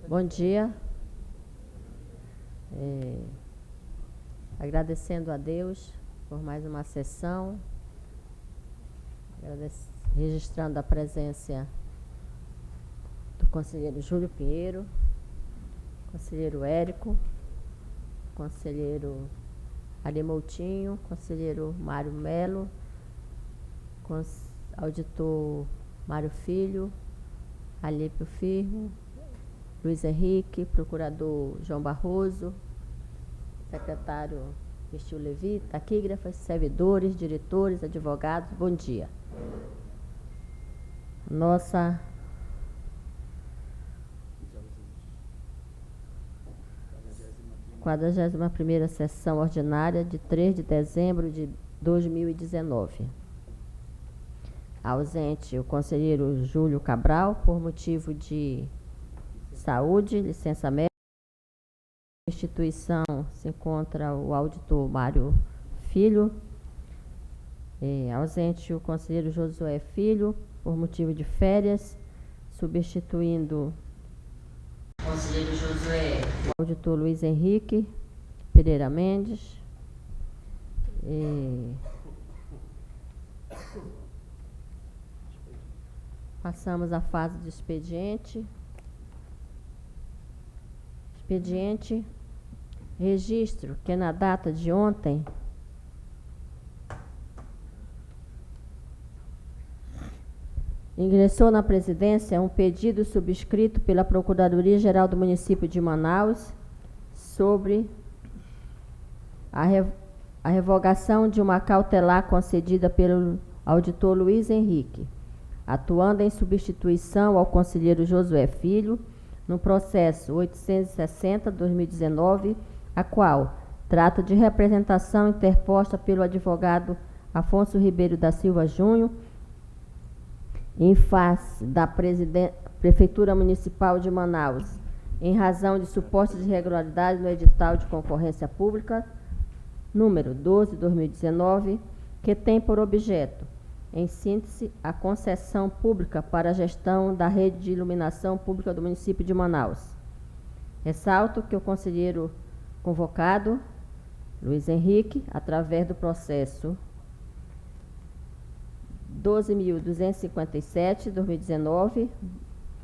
Bom dia. Agradecendo a Deus por mais uma sessão, registrando a presença do conselheiro Júlio Pinheiro, conselheiro Érico, conselheiro Ari Moutinho, conselheiro Mário Melo, auditor Mário Filho, Alípio Firmo, Luiz Henrique, procurador João Barroso, secretário Mistil Levi, taquígrafas, servidores, diretores, advogados, bom dia. Nossa 41ª sessão ordinária de 3 de dezembro de 2019. Ausente o conselheiro Júlio Cabral, por motivo de saúde, licença médica. Na instituição se encontra o auditor Mário Filho. Ausente o conselheiro Josué Filho, por motivo de férias, substituindo o conselheiro Josué, o auditor Luiz Henrique Pereira Mendes. Passamos à fase de expediente. Expediente, registro que na data de ontem ingressou na presidência um pedido subscrito pela Procuradoria-Geral do Município de Manaus sobre a revogação de uma cautelar concedida pelo auditor Luiz Henrique, atuando em substituição ao conselheiro Josué Filho, no processo 860/2019, a qual trata de representação interposta pelo advogado Afonso Ribeiro da Silva Júnior, em face da Prefeitura Municipal de Manaus, em razão de supostas irregularidades no edital de concorrência pública, número 12/2019, que tem por objeto, em síntese, a concessão pública para a gestão da rede de iluminação pública do município de Manaus. Ressalto que o conselheiro convocado, Luiz Henrique, através do processo 12.257/2019,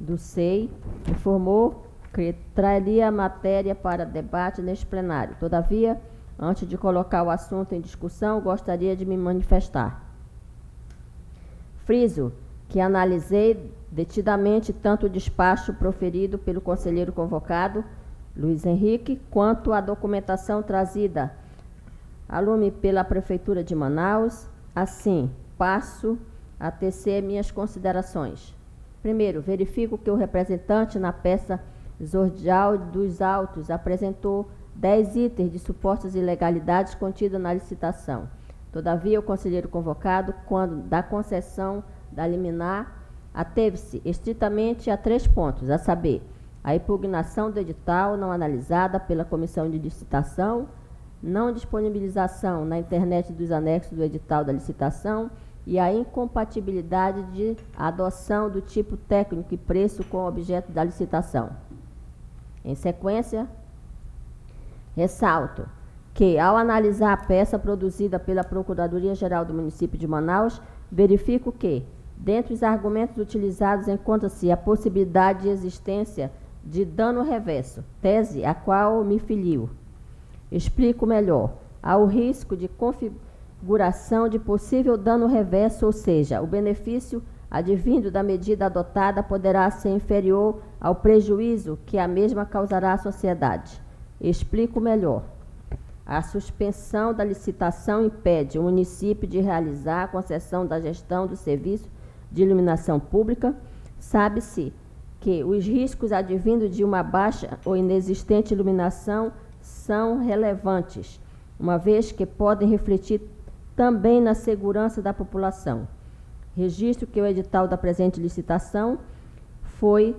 do SEI, informou que traria a matéria para debate neste plenário. Todavia, antes de colocar o assunto em discussão, gostaria de me manifestar. Friso que analisei detidamente tanto o despacho proferido pelo conselheiro convocado, Luiz Henrique, quanto a documentação trazida a lume pela Prefeitura de Manaus. Assim, passo a tecer minhas considerações. Primeiro, verifico que o representante na peça exordial dos autos apresentou 10 itens de supostas ilegalidades contidas na licitação. Todavia, o conselheiro convocado, quando da concessão da liminar, ateve-se estritamente a 3 pontos, a saber, a impugnação do edital não analisada pela comissão de licitação, não disponibilização na internet dos anexos do edital da licitação e a incompatibilidade de adoção do tipo técnico e preço com o objeto da licitação. Em sequência, ressalto que, ao analisar a peça produzida pela Procuradoria-Geral do Município de Manaus, verifico que, dentre os argumentos utilizados, encontra-se a possibilidade de existência de dano reverso, tese a qual me filio. Explico melhor. Há o risco de configuração de possível dano reverso, ou seja, o benefício advindo da medida adotada poderá ser inferior ao prejuízo que a mesma causará à sociedade. Explico melhor. A suspensão da licitação impede o município de realizar a concessão da gestão do serviço de iluminação pública. Sabe-se que os riscos advindos de uma baixa ou inexistente iluminação são relevantes, uma vez que podem refletir também na segurança da população. Registro que o edital da presente licitação foi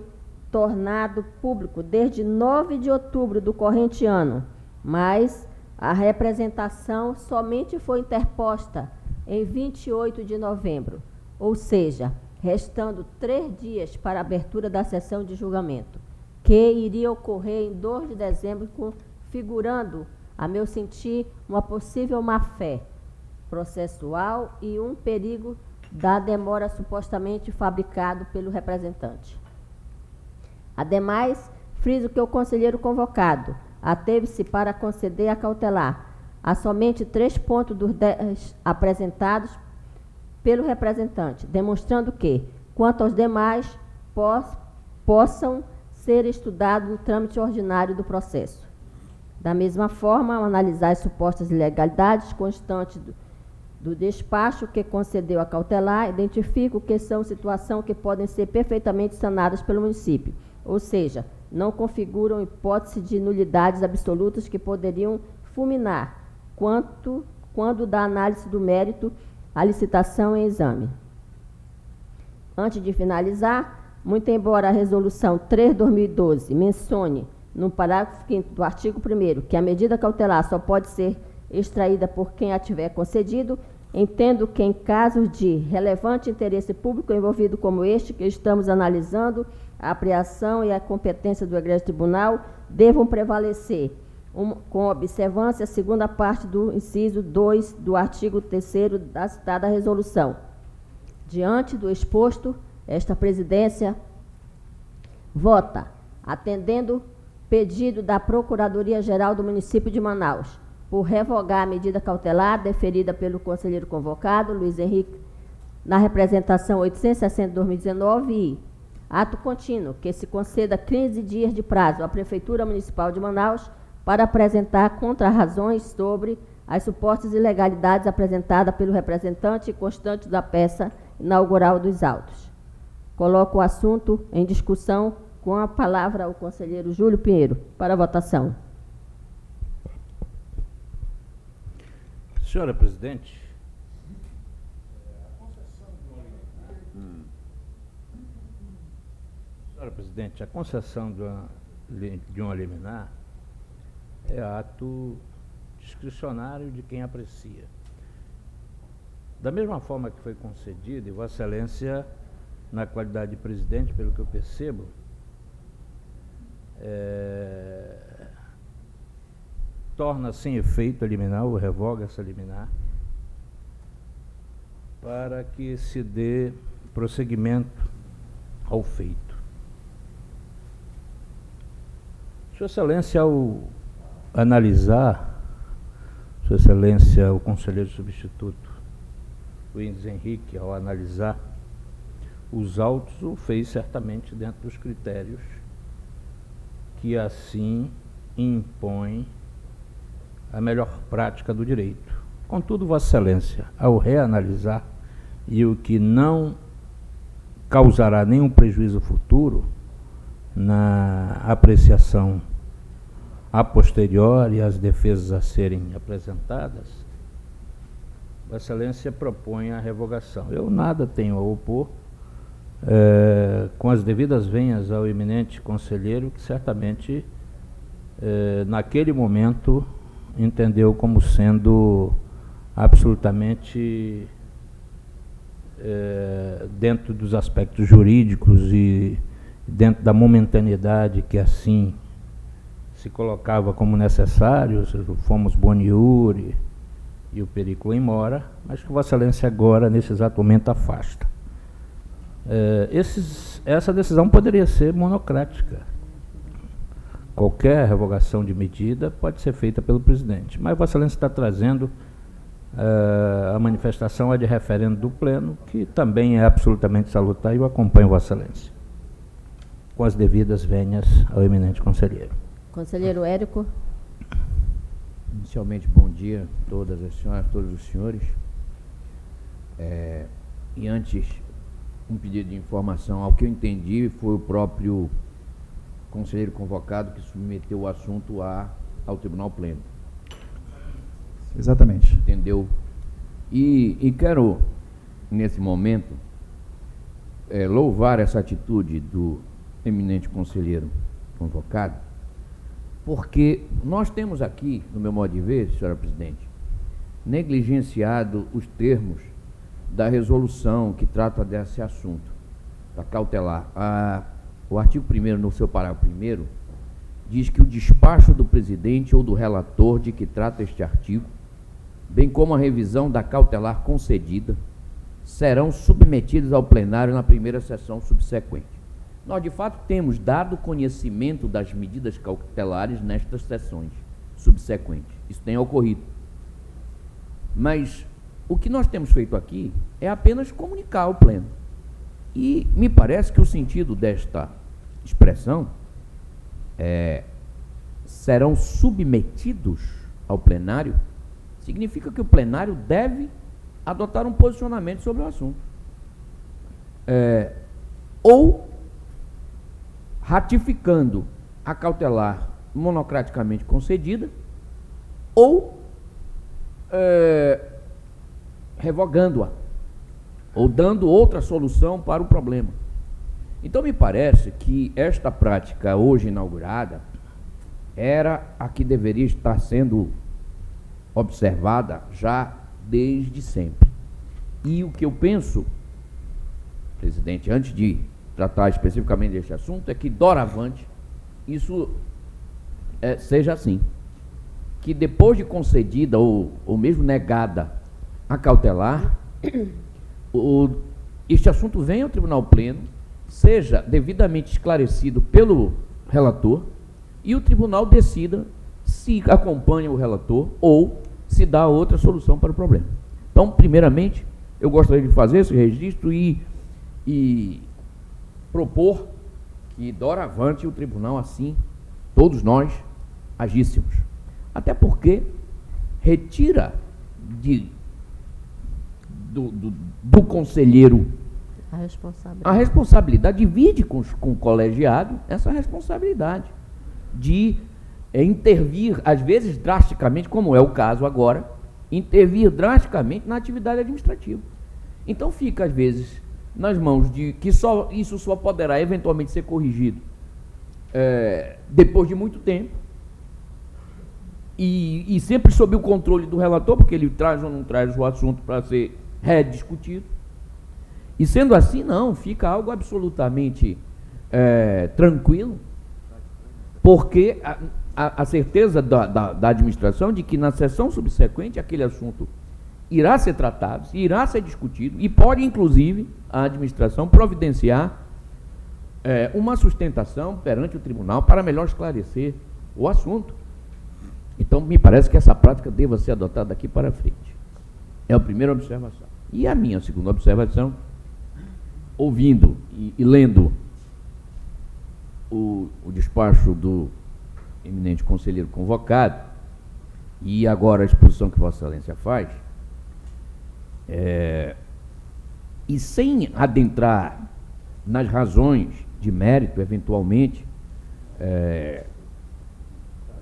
tornado público desde 9 de outubro do corrente ano, mas a representação somente foi interposta em 28 de novembro, ou seja, restando 3 dias para a abertura da sessão de julgamento. que iria ocorrer em 2 de dezembro, configurando, a meu sentir, uma possível má-fé processual e um perigo da demora supostamente fabricado pelo representante. Ademais, friso que o conselheiro convocado ateve-se para conceder a cautelar a somente 3 pontos dos 10 apresentados pelo representante, demonstrando que, quanto aos demais, possam ser estudados no trâmite ordinário do processo. Da mesma forma, ao analisar as supostas ilegalidades constantes do despacho que concedeu a cautelar, identifico que são situações que podem ser perfeitamente sanadas pelo município, ou seja, não configuram hipótese de nulidades absolutas que poderiam fulminar quando da análise do mérito a licitação em exame. Antes de finalizar, muito embora a Resolução 3/2012 mencione, no parágrafo 5º do artigo 1º, que a medida cautelar só pode ser extraída por quem a tiver concedido, entendo que em casos de relevante interesse público envolvido como este que estamos analisando, a apreensão e a competência do egresso tribunal devam prevalecer, com observância a segunda parte do inciso 2 do artigo 3º da citada resolução. Diante do exposto, esta presidência vota, atendendo pedido da Procuradoria-Geral do município de Manaus, por revogar a medida cautelar deferida pelo conselheiro convocado, Luiz Henrique, na representação 860/2019 e, ato contínuo, que se conceda 15 dias de prazo à Prefeitura Municipal de Manaus para apresentar contrarrazões sobre as supostas ilegalidades apresentadas pelo representante constante da peça inaugural dos autos. Coloco o assunto em discussão com a palavra o conselheiro Júlio Pinheiro, para votação. Senhora presidente, a concessão de uma liminar é ato discricionário de quem aprecia. Da mesma forma que foi concedida, e Vossa Excelência, na qualidade de presidente, pelo que eu percebo, torna sem efeito a liminar, ou revoga essa liminar, para que se dê prosseguimento ao feito. Sua Excelência, ao analisar, Sua Excelência, o conselheiro substituto Luiz Henrique, ao analisar os autos, o fez certamente dentro dos critérios que assim impõem a melhor prática do direito. Contudo, Vossa Excelência, ao reanalisar, e o que não causará nenhum prejuízo futuro na apreciação a posteriori as defesas a serem apresentadas, Vossa Excelência propõe a revogação. Eu nada tenho a opor, com as devidas venhas ao eminente conselheiro, que certamente, naquele momento, entendeu como sendo absolutamente dentro dos aspectos jurídicos e dentro da momentaneidade que assim se colocava como necessário, fomos boniuri e o periculo in mora, mas que Vossa Excelência agora, nesse exato momento, afasta. Essa decisão poderia ser monocrática. Qualquer revogação de medida pode ser feita pelo presidente, mas Vossa Excelência está trazendo a manifestação de referendo do Pleno, que também é absolutamente salutar, e eu acompanho Vossa Excelência, com as devidas venhas ao eminente conselheiro. Conselheiro Érico. Inicialmente, bom dia a todas as senhoras, todos os senhores. E antes, um pedido de informação. Ao que eu entendi, foi o próprio conselheiro convocado que submeteu o assunto ao Tribunal Pleno. Exatamente. Entendeu? E quero, nesse momento, louvar essa atitude do eminente conselheiro convocado, porque nós temos aqui, no meu modo de ver, senhora presidente, negligenciado os termos da resolução que trata desse assunto, da cautelar. o artigo 1º, no seu parágrafo 1º, diz que o despacho do presidente ou do relator de que trata este artigo, bem como a revisão da cautelar concedida, serão submetidos ao plenário na primeira sessão subsequente. Nós, de fato, temos dado conhecimento das medidas cautelares nestas sessões subsequentes. Isso tem ocorrido. Mas o que nós temos feito aqui é apenas comunicar ao pleno. E me parece que o sentido desta expressão serão submetidos ao plenário, significa que o plenário deve adotar um posicionamento sobre o assunto. Ou ratificando a cautelar monocraticamente concedida, ou revogando-a, ou dando outra solução para o problema. Então, me parece que esta prática hoje inaugurada era a que deveria estar sendo observada já desde sempre. E o que eu penso, presidente, antes de tratar especificamente deste assunto, é que doravante isso seja assim. Que depois de concedida ou mesmo negada a cautelar, este assunto venha ao Tribunal Pleno, seja devidamente esclarecido pelo relator e o tribunal decida se acompanha o relator ou se dá outra solução para o problema. Então, primeiramente, eu gostaria de fazer esse registro e propor que, doravante, o tribunal, assim, todos nós, agíssemos. Até porque retira do conselheiro a responsabilidade, divide com o colegiado essa responsabilidade de intervir, às vezes drasticamente, como é o caso agora, intervir drasticamente na atividade administrativa. Então fica, às vezes, nas mãos de que isso só poderá eventualmente ser corrigido depois de muito tempo, e sempre sob o controle do relator, porque ele traz ou não traz o assunto para ser rediscutido. E sendo assim, não, fica algo absolutamente tranquilo, porque a certeza da administração de que na sessão subsequente aquele assunto irá ser tratado, irá ser discutido, e pode, inclusive, a administração providenciar uma sustentação perante o tribunal para melhor esclarecer o assunto. Então, me parece que essa prática deva ser adotada daqui para frente. É a primeira observação. E a minha segunda observação, ouvindo e lendo o despacho do eminente conselheiro convocado, e agora a exposição que Vossa Excelência faz, e sem adentrar nas razões de mérito, eventualmente,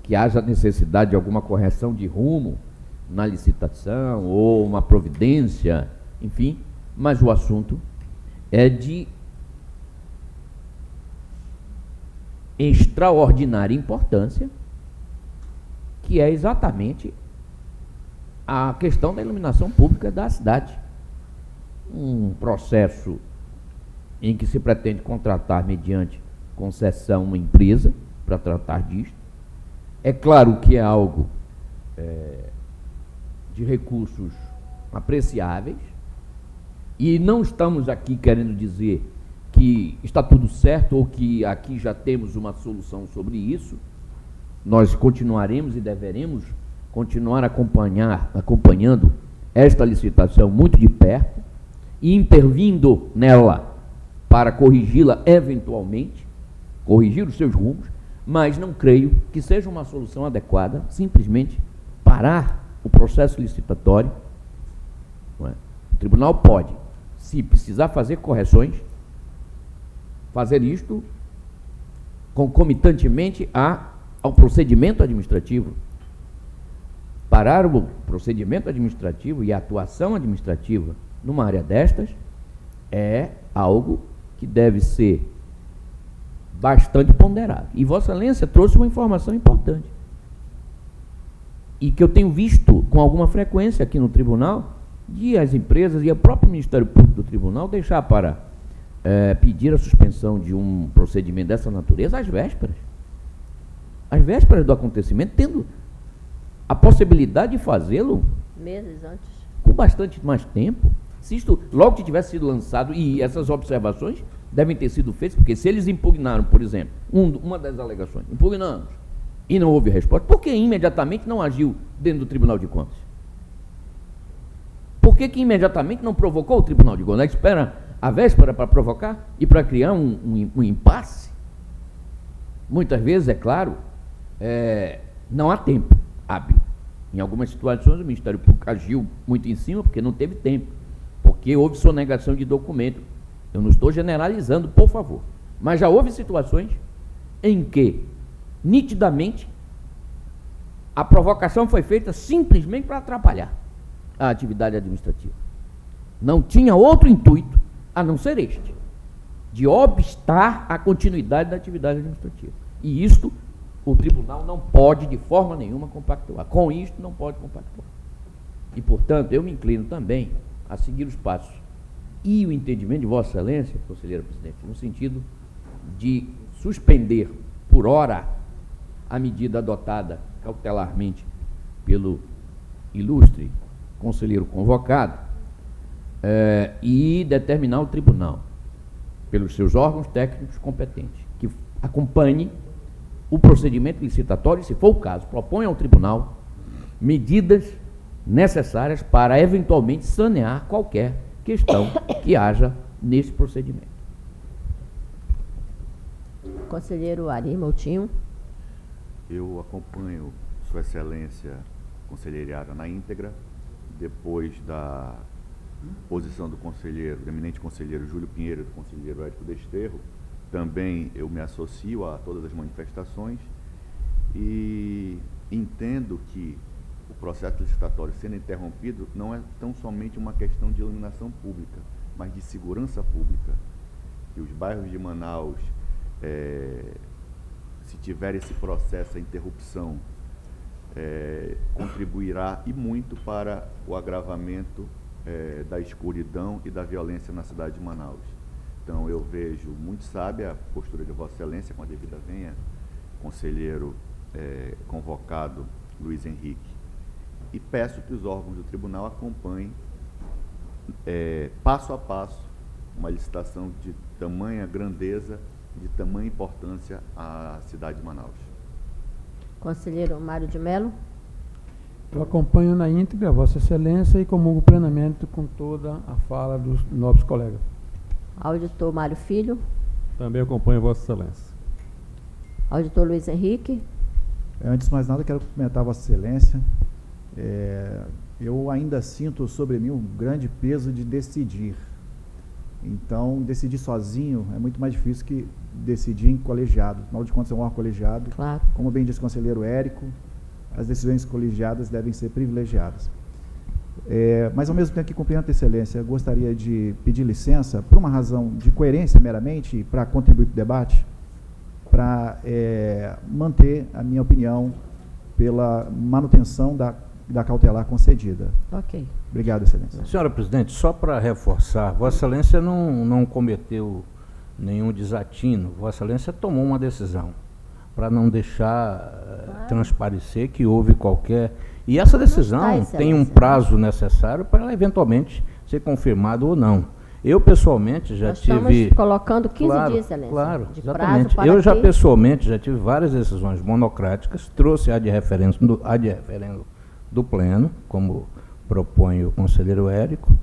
que haja necessidade de alguma correção de rumo na licitação ou uma providência, enfim, mas o assunto é de extraordinária importância, que é exatamente a questão da iluminação pública da cidade. Um processo em que se pretende contratar, mediante concessão, uma empresa para tratar disto. É claro que é algo de recursos apreciáveis, e não estamos aqui querendo dizer que está tudo certo ou que aqui já temos uma solução sobre isso. Nós continuaremos e deveremos continuar acompanhando esta licitação muito de perto e intervindo nela para corrigi-la eventualmente, corrigir os seus rumos, mas não creio que seja uma solução adequada simplesmente parar o processo licitatório. Não é? O tribunal pode, se precisar fazer correções, fazer isto concomitantemente ao procedimento administrativo. Parar o procedimento administrativo e a atuação administrativa numa área destas é algo que deve ser bastante ponderado. E Vossa Excelência trouxe uma informação importante, e que eu tenho visto com alguma frequência aqui no tribunal, de as empresas e o próprio Ministério Público do Tribunal deixar para pedir a suspensão de um procedimento dessa natureza às vésperas. Às vésperas do acontecimento, tendo a possibilidade de fazê-lo Meses antes. com bastante mais tempo. Se isto logo que tivesse sido lançado, e essas observações devem ter sido feitas, porque se eles impugnaram, por exemplo, uma das alegações, impugnamos, e não houve resposta, por que imediatamente não agiu dentro do Tribunal de Contas? Por que imediatamente não provocou o Tribunal de Contas? Espera a véspera para provocar e para criar um impasse? Muitas vezes, é claro, não há tempo hábil. Em algumas situações, o Ministério Público agiu muito em cima, porque não teve tempo, porque houve sonegação de documento. Eu não estou generalizando, por favor. Mas já houve situações em que, nitidamente, a provocação foi feita simplesmente para atrapalhar a atividade administrativa. Não tinha outro intuito, a não ser este, de obstar a continuidade da atividade administrativa. E isto o tribunal não pode, de forma nenhuma, compactuar. Com isto, não pode compactuar. E, portanto, eu me inclino também a seguir os passos e o entendimento de Vossa Excelência, conselheira presidente, no sentido de suspender, por hora, a medida adotada cautelarmente pelo ilustre conselheiro convocado e determinar ao tribunal, pelos seus órgãos técnicos competentes, que acompanhe o procedimento licitatório e, se for o caso, proponha ao tribunal medidas necessárias para eventualmente sanear qualquer questão que haja nesse procedimento. Conselheiro Ari Moutinho. Eu acompanho Sua Excelência conselheiriada na íntegra, depois da posição do eminente conselheiro Júlio Pinheiro e do conselheiro Érico Desterro. Também eu me associo a todas as manifestações e entendo que o processo licitatório sendo interrompido não é tão somente uma questão de iluminação pública, mas de segurança pública. Que os bairros de Manaus, se tiver esse processo, a interrupção, contribuirá e muito para o agravamento da escuridão e da violência na cidade de Manaus. Então, eu vejo muito sábia a postura de Vossa Excelência, com a devida venha, conselheiro convocado Luiz Henrique, e peço que os órgãos do tribunal acompanhem passo a passo uma licitação de tamanha grandeza, de tamanha importância à cidade de Manaus. Conselheiro Mário de Mello. Eu acompanho na íntegra Vossa Excelência e comungo plenamente com toda a fala dos nobres colegas. Auditor Mário Filho. Também acompanho Vossa Excelência. Auditor Luiz Henrique. Antes de mais nada, quero cumprimentar Vossa Excelência. Eu ainda sinto sobre mim um grande peso de decidir. Então, decidir sozinho é muito mais difícil que decidir em colegiado. Afinal de contas, é um órgão colegiado. Claro. Como bem disse o conselheiro Érico, as decisões colegiadas devem ser privilegiadas. Mas, ao mesmo tempo que cumprimento a Excelência, gostaria de pedir licença, por uma razão de coerência meramente, para contribuir para o debate, para manter a minha opinião pela manutenção da cautelar concedida. Ok. Obrigado, Excelência. Senhora presidente, só para reforçar, Vossa Excelência não cometeu nenhum desatino. Vossa Excelência tomou uma decisão para não deixar transparecer que houve qualquer... E essa decisão tem um prazo necessário para ela eventualmente ser confirmada ou não. Eu, pessoalmente, já tive... Estamos colocando 15 claro, dias, Excelência. Claro, de exatamente. Prazo Eu já que... pessoalmente já tive várias decisões monocráticas, trouxe a de referendo do Pleno, como propõe o conselheiro Érico,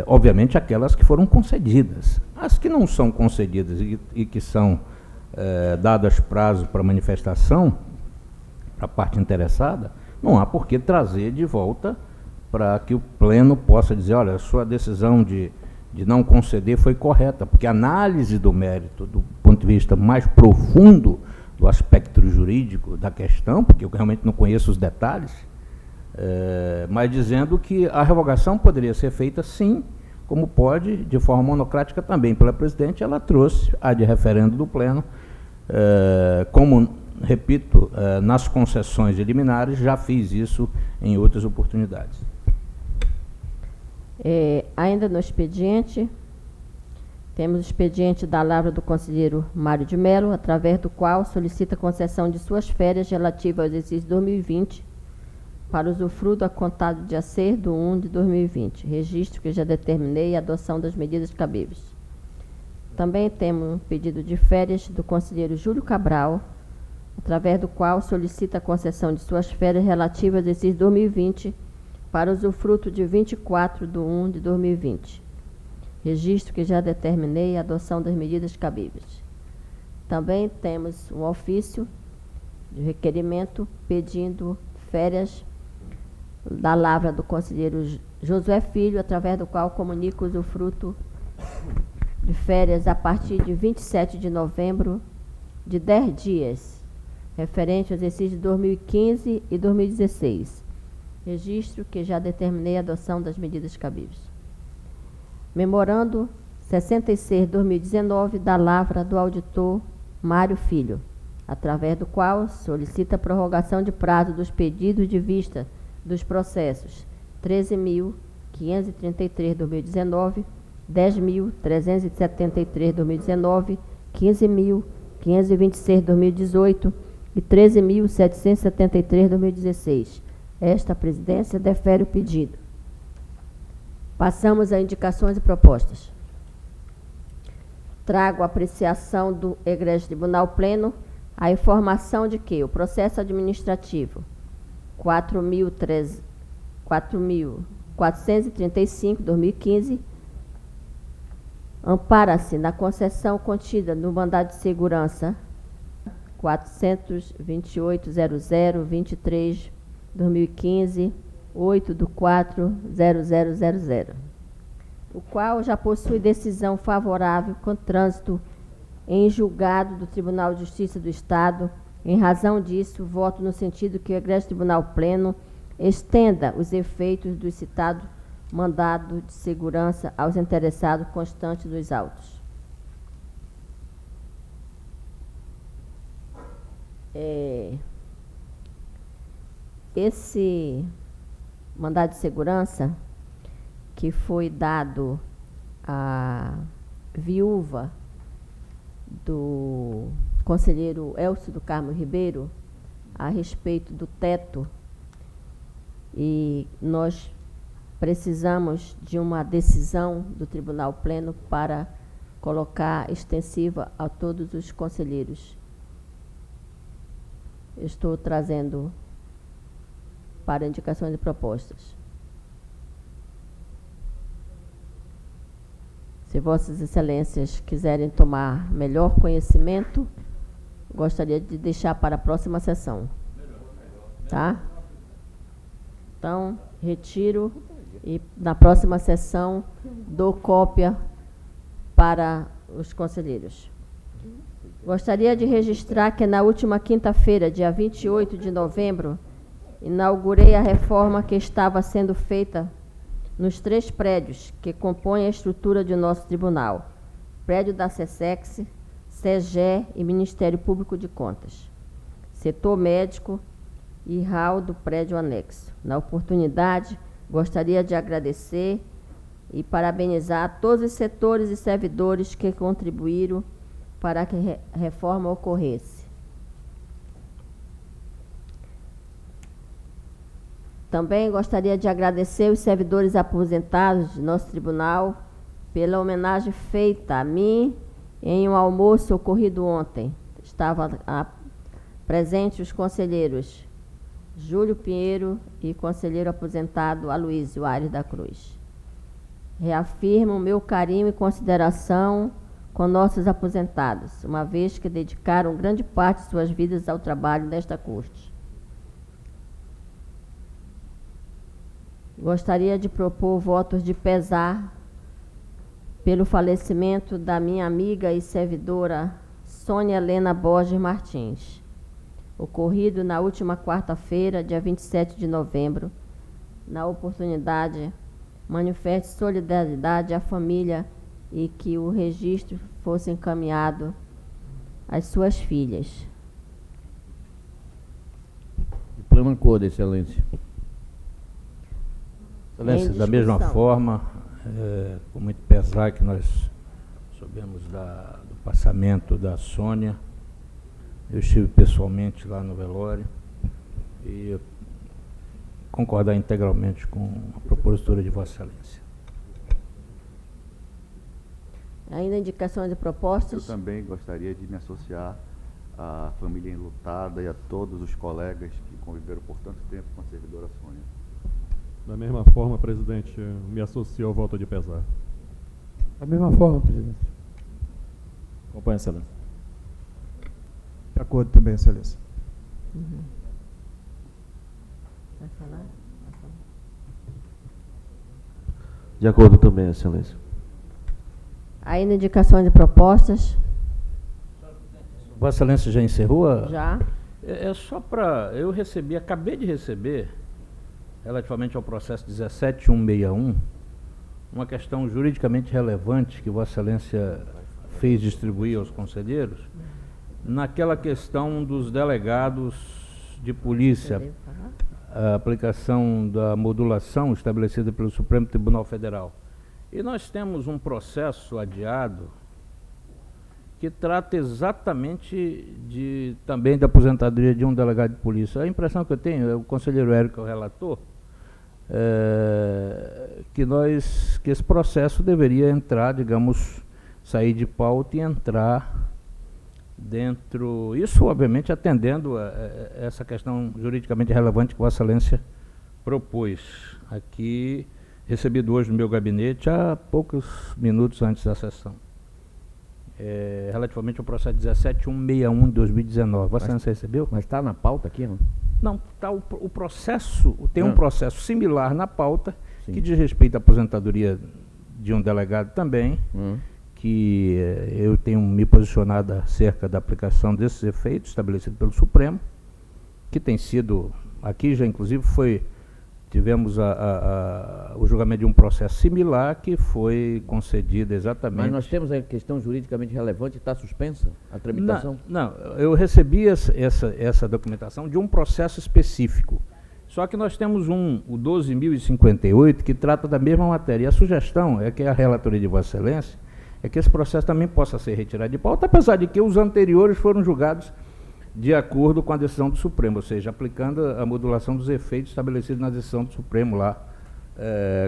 obviamente aquelas que foram concedidas. As que não são concedidas e que são dadas prazo para manifestação, para a parte interessada, não há por que trazer de volta para que o Pleno possa dizer, olha, a sua decisão de não conceder foi correta, porque a análise do mérito, do ponto de vista mais profundo do aspecto jurídico da questão, porque eu realmente não conheço os detalhes, mas dizendo que a revogação poderia ser feita sim, como pode, de forma monocrática também pela presidente, ela trouxe a de referendo do Pleno, como, repito, nas concessões liminares, já fiz isso em outras oportunidades. Ainda no expediente, Temos o expediente da lavra do conselheiro Mário de Mello, através do qual solicita concessão de suas férias relativas ao exercício 2020 para usufruto a contado dia 6 de 1 de 2020. Registro que já determinei e adoção das medidas cabíveis. Também temos um pedido de férias do conselheiro Júlio Cabral, através do qual solicita a concessão de suas férias relativas ao exercício 2020 para usufruto de 24 de 1 de 2020. Registro que já determinei e adoção das medidas cabíveis. Também temos um ofício de requerimento pedindo férias da lavra do conselheiro Josué Filho, através do qual comunico o usufruto de férias a partir de 27 de novembro de 10 dias, referente ao exercício de 2015 e 2016. Registro que já determinei a adoção das medidas cabíveis. Memorando 66/2019 da lavra do auditor Mário Filho, através do qual solicita a prorrogação de prazo dos pedidos de vista dos processos 13.533/2019, 10.373/2019, 15.526/2018 e 13.773/2016. Esta presidência defere o pedido. Passamos a indicações e propostas. Trago a apreciação do Egrégio Tribunal Pleno a informação de que o processo administrativo 4.435/2015 ampara-se na concessão contida no mandado de segurança 428.00.23/2015, 8/4/0000, o qual já possui decisão favorável com trânsito em julgado do Tribunal de Justiça do Estado. Em razão disso, voto no sentido que o Egrégio Tribunal Pleno estenda os efeitos do citado mandado de segurança aos interessados constantes dos autos. Esse mandado de segurança que foi dado à viúva do conselheiro Elcio do Carmo Ribeiro a respeito do teto, e nós precisamos de uma decisão do Tribunal Pleno para colocar extensiva a todos os conselheiros. Estou trazendo para indicações e propostas. Se Vossas Excelências quiserem tomar melhor conhecimento, gostaria de deixar para a próxima sessão. Tá? Então, retiro e na próxima sessão dou cópia para os conselheiros. Gostaria de registrar que na última quinta-feira, dia 28 de novembro, inaugurei a reforma que estava sendo feita nos 3 prédios que compõem a estrutura de nosso tribunal: prédio da SESEX, SEGE e Ministério Público de Contas, setor médico e hall do prédio anexo. Na oportunidade, gostaria de agradecer e parabenizar todos os setores e servidores que contribuíram para que a reforma ocorresse. Também gostaria de agradecer os servidores aposentados de nosso tribunal pela homenagem feita a mim em um almoço ocorrido ontem. Estavam presentes os conselheiros Júlio Pinheiro e conselheiro aposentado Aloysio Aires da Cruz. Reafirmo o meu carinho e consideração com nossos aposentados, uma vez que dedicaram grande parte de suas vidas ao trabalho nesta corte. Gostaria de propor votos de pesar pelo falecimento da minha amiga e servidora Sônia Helena Borges Martins, ocorrido na última quarta-feira, dia 27 de novembro. Na oportunidade, manifeste solidariedade à família e que o registro fosse encaminhado às suas filhas. Diploma cor, Excelência. Excelência, da mesma forma, com muito pesar que nós soubemos do passamento da Sônia. Eu estive pessoalmente lá no velório e concordar integralmente com a propositura de Vossa Excelência. Ainda indicações e Eu propostas? também gostaria de me associar à família enlutada e a todos os colegas que conviveram por tanto tempo com a servidora Sônia. Da mesma forma, presidente, me associo ao voto de pesar. Da mesma forma, presidente. Acompanho, Excelência. De acordo também, Excelência. Vai falar? Vai falar. De acordo também, Excelência. Ainda indicações e propostas? Vossa Excelência já encerrou? Já. É só para... acabei de receber, relativamente ao processo 17161, uma questão juridicamente relevante que Vossa Excelência fez distribuir aos conselheiros, naquela questão dos delegados de polícia, Devo falar? a aplicação da modulação estabelecida pelo Supremo Tribunal Federal. E nós temos um processo adiado que trata exatamente também da aposentadoria de um delegado de polícia. A impressão que eu tenho, o conselheiro Érico, o relator, que esse processo deveria entrar, digamos, sair de pauta e entrar dentro, isso obviamente atendendo a essa questão juridicamente relevante que Vossa Excelência propôs. Aqui, recebido hoje no meu gabinete, há poucos minutos antes da sessão. Relativamente ao processo 17161 de 2019. Vossa Excelência recebeu? Mas está na pauta aqui, não? Não, tá o processo, tem um processo similar na pauta, Sim. que diz respeito à aposentadoria de um delegado também, que eu tenho me posicionado acerca da aplicação desses efeitos estabelecidos pelo Supremo, que tem sido, aqui já inclusive tivemos o julgamento de um processo similar que foi concedido exatamente... Mas nós temos a questão juridicamente relevante, está suspensa a tramitação? Não, eu recebi essa documentação de um processo específico. Só que nós temos o 12.058, que trata da mesma matéria. E a sugestão é que a relatoria de Vossa Excelência é que esse processo também possa ser retirado de pauta, apesar de que os anteriores foram julgados de acordo com a decisão do Supremo, ou seja, aplicando a modulação dos efeitos estabelecidos na decisão do Supremo lá,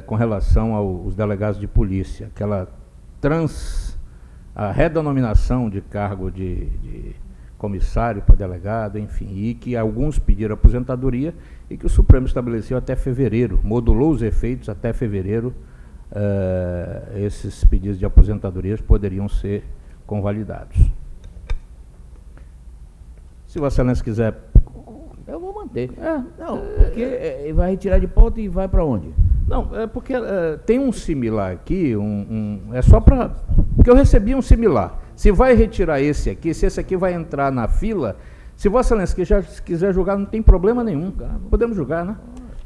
com relação aos delegados de polícia, a redenominação de cargo de comissário para delegado, enfim, e que alguns pediram aposentadoria e que o Supremo estabeleceu até fevereiro, modulou os efeitos até fevereiro, esses pedidos de aposentadorias poderiam ser convalidados. Se Vossa Excelência quiser... Eu vou manter. Não, porque vai retirar de pauta e vai para onde? Não, é porque tem um similar aqui, é só para... Porque eu recebi um similar. Se vai retirar esse aqui, se esse aqui vai entrar na fila, se Vossa Excelência quiser julgar, não tem problema nenhum. Podemos julgar, né?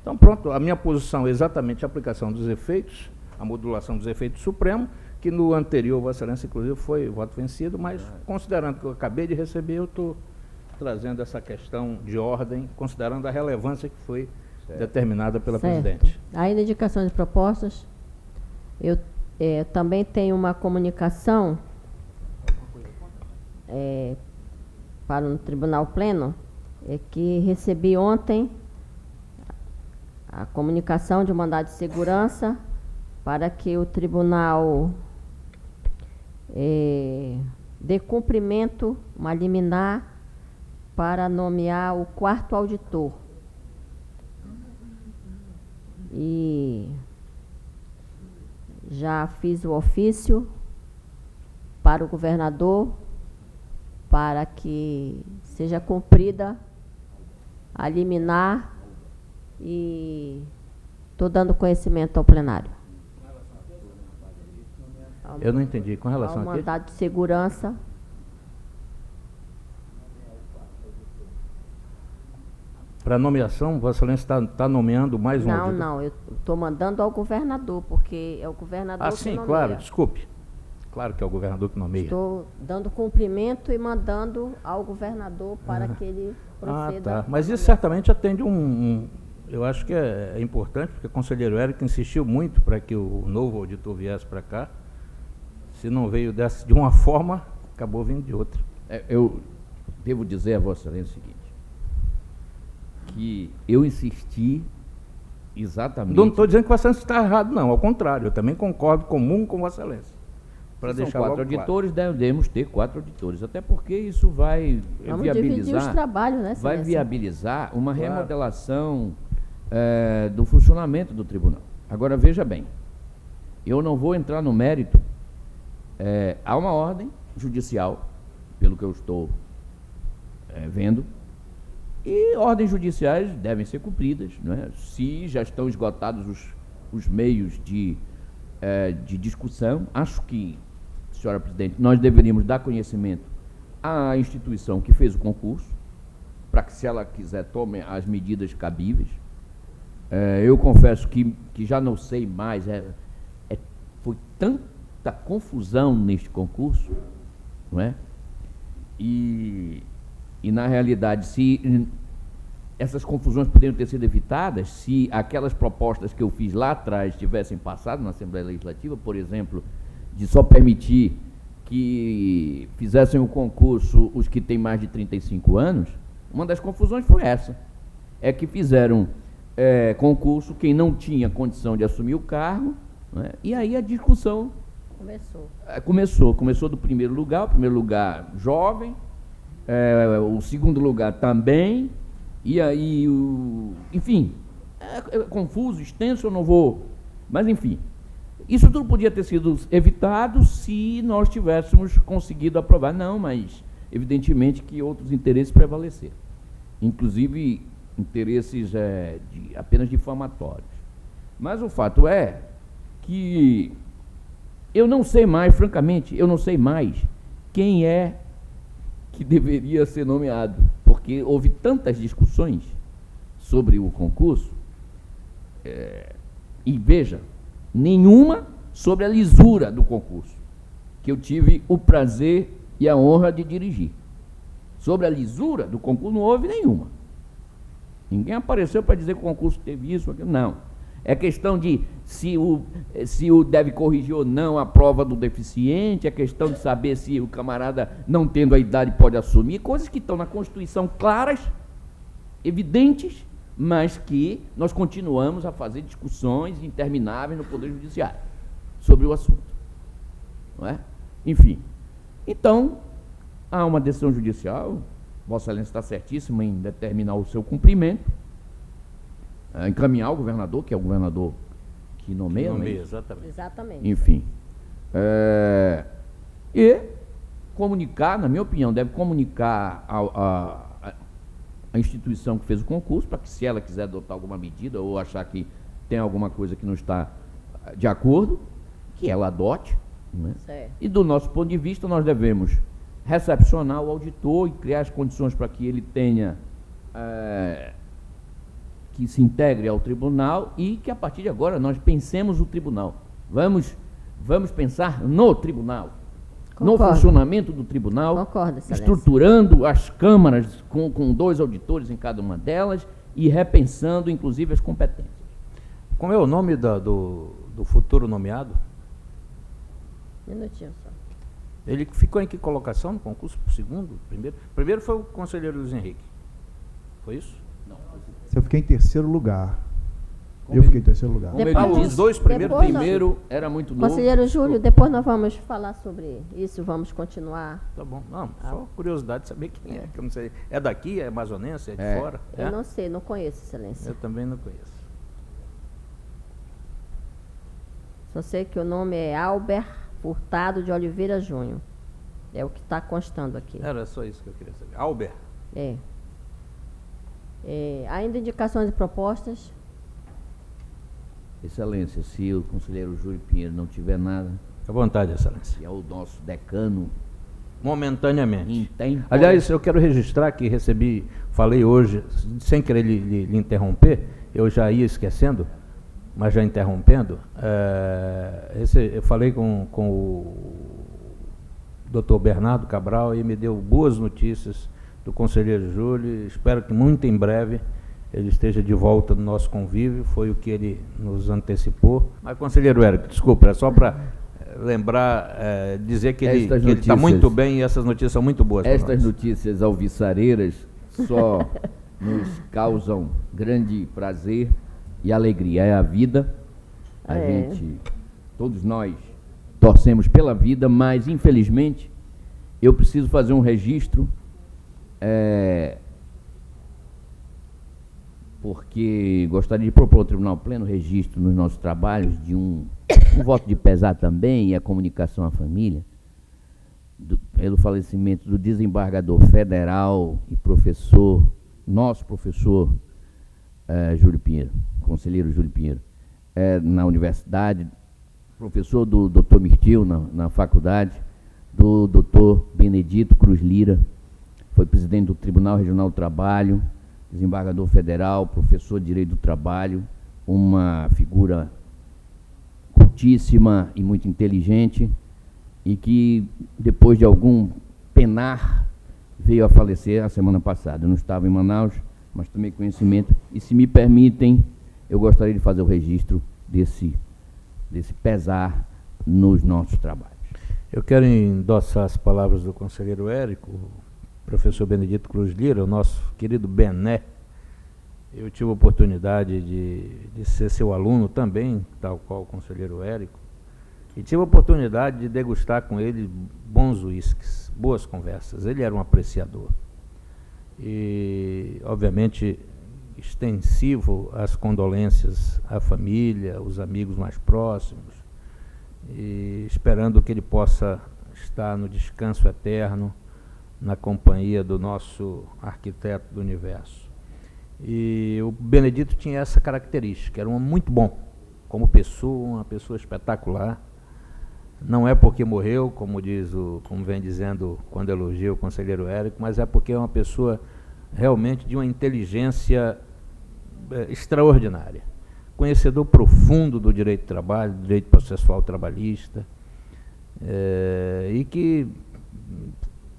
Então, pronto, a minha posição é exatamente a aplicação dos efeitos, a modulação dos efeitos do Supremo, que no anterior, Vossa Excelência, inclusive, foi voto vencido, mas considerando que eu acabei de receber, eu estou trazendo essa questão de ordem, considerando a relevância que foi determinada pela presidente. Ainda indicações e propostas? Eu também tenho uma comunicação para o Tribunal Pleno, que recebi ontem a comunicação de mandado de segurança para que o Tribunal dê cumprimento, uma liminar, para nomear o 4º auditor. E já fiz o ofício para o governador para que seja cumprida a liminar e estou dando conhecimento ao plenário. Eu não entendi. Com relação ao a quê? mandado de segurança. Para nomeação, Vossa Excelência está nomeando mais um auditor? Não, eu estou mandando ao governador, porque é o governador que sim, nomeia. claro, desculpe. Claro que é o governador que nomeia. Estou dando cumprimento e mandando ao governador para que ele proceda. Tá. Mas isso certamente atende eu acho que é importante, porque o conselheiro Érico insistiu muito para que o novo auditor viesse para cá. Se não veio de uma forma, acabou vindo de outra. Eu devo dizer a Vossa Excelência o seguinte, que eu insisti exatamente... Não estou dizendo que Vossa Excelência está errado, não. Ao contrário, eu também concordo comum com Vossa Excelência. Para São deixar 4 logo auditores, devemos ter 4 auditores, até porque isso vai Vamos dividir os trabalhos, né, vai Excelência? viabilizar uma Claro. remodelação do funcionamento do tribunal. Agora, veja bem, eu não vou entrar no mérito, há uma ordem judicial, pelo que eu estou vendo, e ordens judiciais devem ser cumpridas, né? Se já estão esgotados os meios de discussão. Acho que, senhora presidente, nós deveríamos dar conhecimento à instituição que fez o concurso, para que, se ela quiser, tome as medidas cabíveis. Eu confesso que já não sei mais, foi tanta confusão neste concurso, não é? E na realidade, se essas confusões poderiam ter sido evitadas, se aquelas propostas que eu fiz lá atrás tivessem passado na Assembleia Legislativa, por exemplo, de só permitir que fizessem o concurso os que têm mais de 35 anos, uma das confusões foi essa. É que fizeram concurso quem não tinha condição de assumir o cargo, né? E aí a discussão começou do primeiro lugar, o primeiro lugar jovem, o segundo lugar também, e aí, enfim, é confuso, extenso, eu não vou... Mas, enfim, isso tudo podia ter sido evitado se nós tivéssemos conseguido aprovar. Não, mas, evidentemente, que outros interesses prevaleceram. Inclusive, interesses apenas difamatórios. Mas o fato é que eu não sei mais, francamente, eu não sei mais quem é que deveria ser nomeado, porque houve tantas discussões sobre o concurso, e veja, nenhuma sobre a lisura do concurso, que eu tive o prazer e a honra de dirigir. Sobre a lisura do concurso não houve nenhuma. Ninguém apareceu para dizer que o concurso teve isso, aquilo, não. É questão de se o deve corrigir ou não a prova do deficiente, é questão de saber se o camarada, não tendo a idade, pode assumir, coisas que estão na Constituição claras, evidentes, mas que nós continuamos a fazer discussões intermináveis no Poder Judiciário sobre o assunto. Não é? Enfim, então, há uma decisão judicial, Vossa Excelência está certíssima em determinar o seu cumprimento, encaminhar ao governador, que é o governador que nomeia. Exatamente. Enfim. E comunicar, na minha opinião, deve comunicar a instituição que fez o concurso, para que, se ela quiser adotar alguma medida ou achar que tem alguma coisa que não está de acordo, que ela adote. Né? E do nosso ponto de vista, nós devemos recepcionar o auditor e criar as condições para que ele tenha... que se integre ao tribunal e que, a partir de agora, nós pensemos o tribunal. Vamos pensar no tribunal, no funcionamento do tribunal. Concordo, Excelência. Estruturando as câmaras com 2 auditores em cada uma delas e repensando, inclusive, as competências. Como é o nome do futuro nomeado? Minutinho só. Ele ficou em que colocação no concurso? Segundo? Primeiro? Primeiro foi o conselheiro Luiz Henrique. Foi isso? Eu fiquei em terceiro lugar. Eu fiquei em terceiro lugar. Os dois primeiros. Primeiro era muito novo. Conselheiro Júlio, depois nós vamos falar sobre isso, vamos continuar. Tá bom. Não, só curiosidade de saber quem é, que eu não sei. É daqui, é amazonense, é de fora? Eu não sei, não conheço, Excelência. Eu também não conheço. Só sei que o nome é Albert Furtado de Oliveira Júnior. É o que está constando aqui. Era só isso que eu queria saber. Albert. Ainda indicações e propostas? Excelência, se o conselheiro Júlio Pinheiro não tiver nada... À vontade, Excelência. Que é o nosso decano... Momentaneamente. Aliás, eu quero registrar que falei hoje, sem querer lhe interromper, eu já ia esquecendo, mas já interrompendo, eu falei com o Dr. Bernardo Cabral e me deu boas notícias do conselheiro Júlio. Espero que muito em breve ele esteja de volta no nosso convívio, foi o que ele nos antecipou. Mas, conselheiro Érico, desculpa, era só para lembrar, dizer que ele Estas está notícias- muito bem e essas notícias são muito boas para Estas nós. notícias alviçareiras só nos causam grande prazer e alegria. É a vida. A gente, todos nós, torcemos pela vida, mas infelizmente eu preciso fazer um registro, porque gostaria de propor ao Tribunal Pleno registro nos nossos trabalhos de um voto de pesar também e a comunicação à família, pelo falecimento do desembargador federal e professor, nosso professor Júlio Pinheiro, conselheiro Júlio Pinheiro, na universidade, professor do Dr. Mirtil na faculdade, do Dr. Benedito Cruz Lira, foi presidente do Tribunal Regional do Trabalho, desembargador federal, professor de Direito do Trabalho, uma figura cultíssima e muito inteligente, e que, depois de algum penar, veio a falecer a semana passada. Eu não estava em Manaus, mas tomei conhecimento, e se me permitem, eu gostaria de fazer o registro desse pesar nos nossos trabalhos. Eu quero endossar as palavras do conselheiro Érico, o professor Benedito Cruz Lira, o nosso querido Bené. Eu tive a oportunidade de ser seu aluno também, tal qual o conselheiro Érico, e tive a oportunidade de degustar com ele bons uísques, boas conversas. Ele era um apreciador. E, obviamente, extensivo às condolências à família, aos amigos mais próximos, e esperando que ele possa estar no descanso eterno, na companhia do nosso arquiteto do universo. E o Benedito tinha essa característica, era um homem muito bom, como pessoa, uma pessoa espetacular. Não é porque morreu, como vem dizendo quando elogia o conselheiro Érico, mas é porque é uma pessoa realmente de uma inteligência extraordinária. Conhecedor profundo do direito do trabalho, do direito processual trabalhista, e que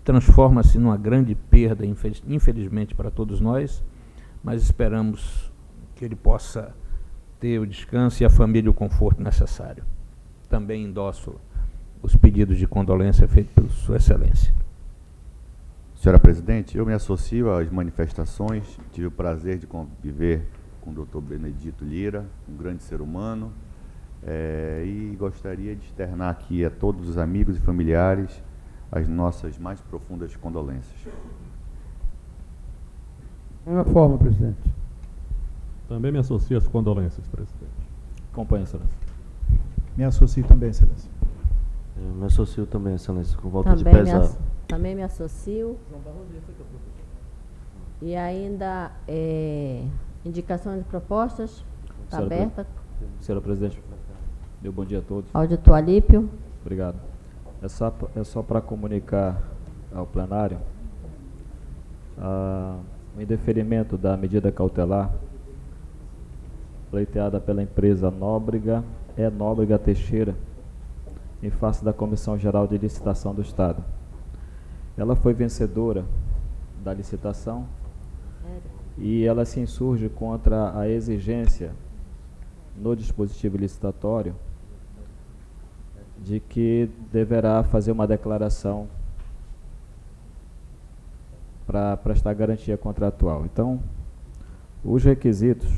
transforma-se numa grande perda, infelizmente, para todos nós, mas esperamos que ele possa ter o descanso e a família o conforto necessário. Também endosso os pedidos de condolência feitos por Sua Excelência. Senhora Presidente, eu me associo às manifestações, tive o prazer de conviver com o Dr. Benedito Lira, um grande ser humano, e gostaria de externar aqui a todos os amigos e familiares as nossas mais profundas condolências. Da mesma forma, presidente. Também me associo às condolências, presidente. Acompanhe, Excelência. Me associo também, Excelência. Eu me associo também, Excelência, com voto de pesar. Também me associo. E ainda, indicações de propostas, está aberta. Senhora Presidente, meu bom dia a todos. Auditor Alípio. Obrigado. É só para comunicar ao plenário o indeferimento da medida cautelar pleiteada pela empresa Nóbrega Teixeira, em face da Comissão Geral de Licitação do Estado. Ela foi vencedora da licitação e ela se insurge contra a exigência no dispositivo licitatório de que deverá fazer uma declaração para prestar garantia contratual. Então, os requisitos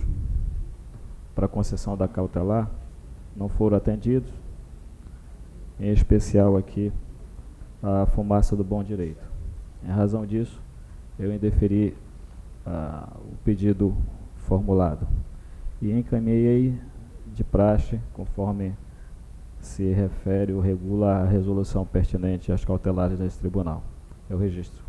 para concessão da cautelar não foram atendidos, em especial aqui a fumaça do bom direito. Em razão disso, eu indeferi o pedido formulado e encaminhei de praxe, conforme se refere ou regula a resolução pertinente às cautelares desse tribunal. Eu registro.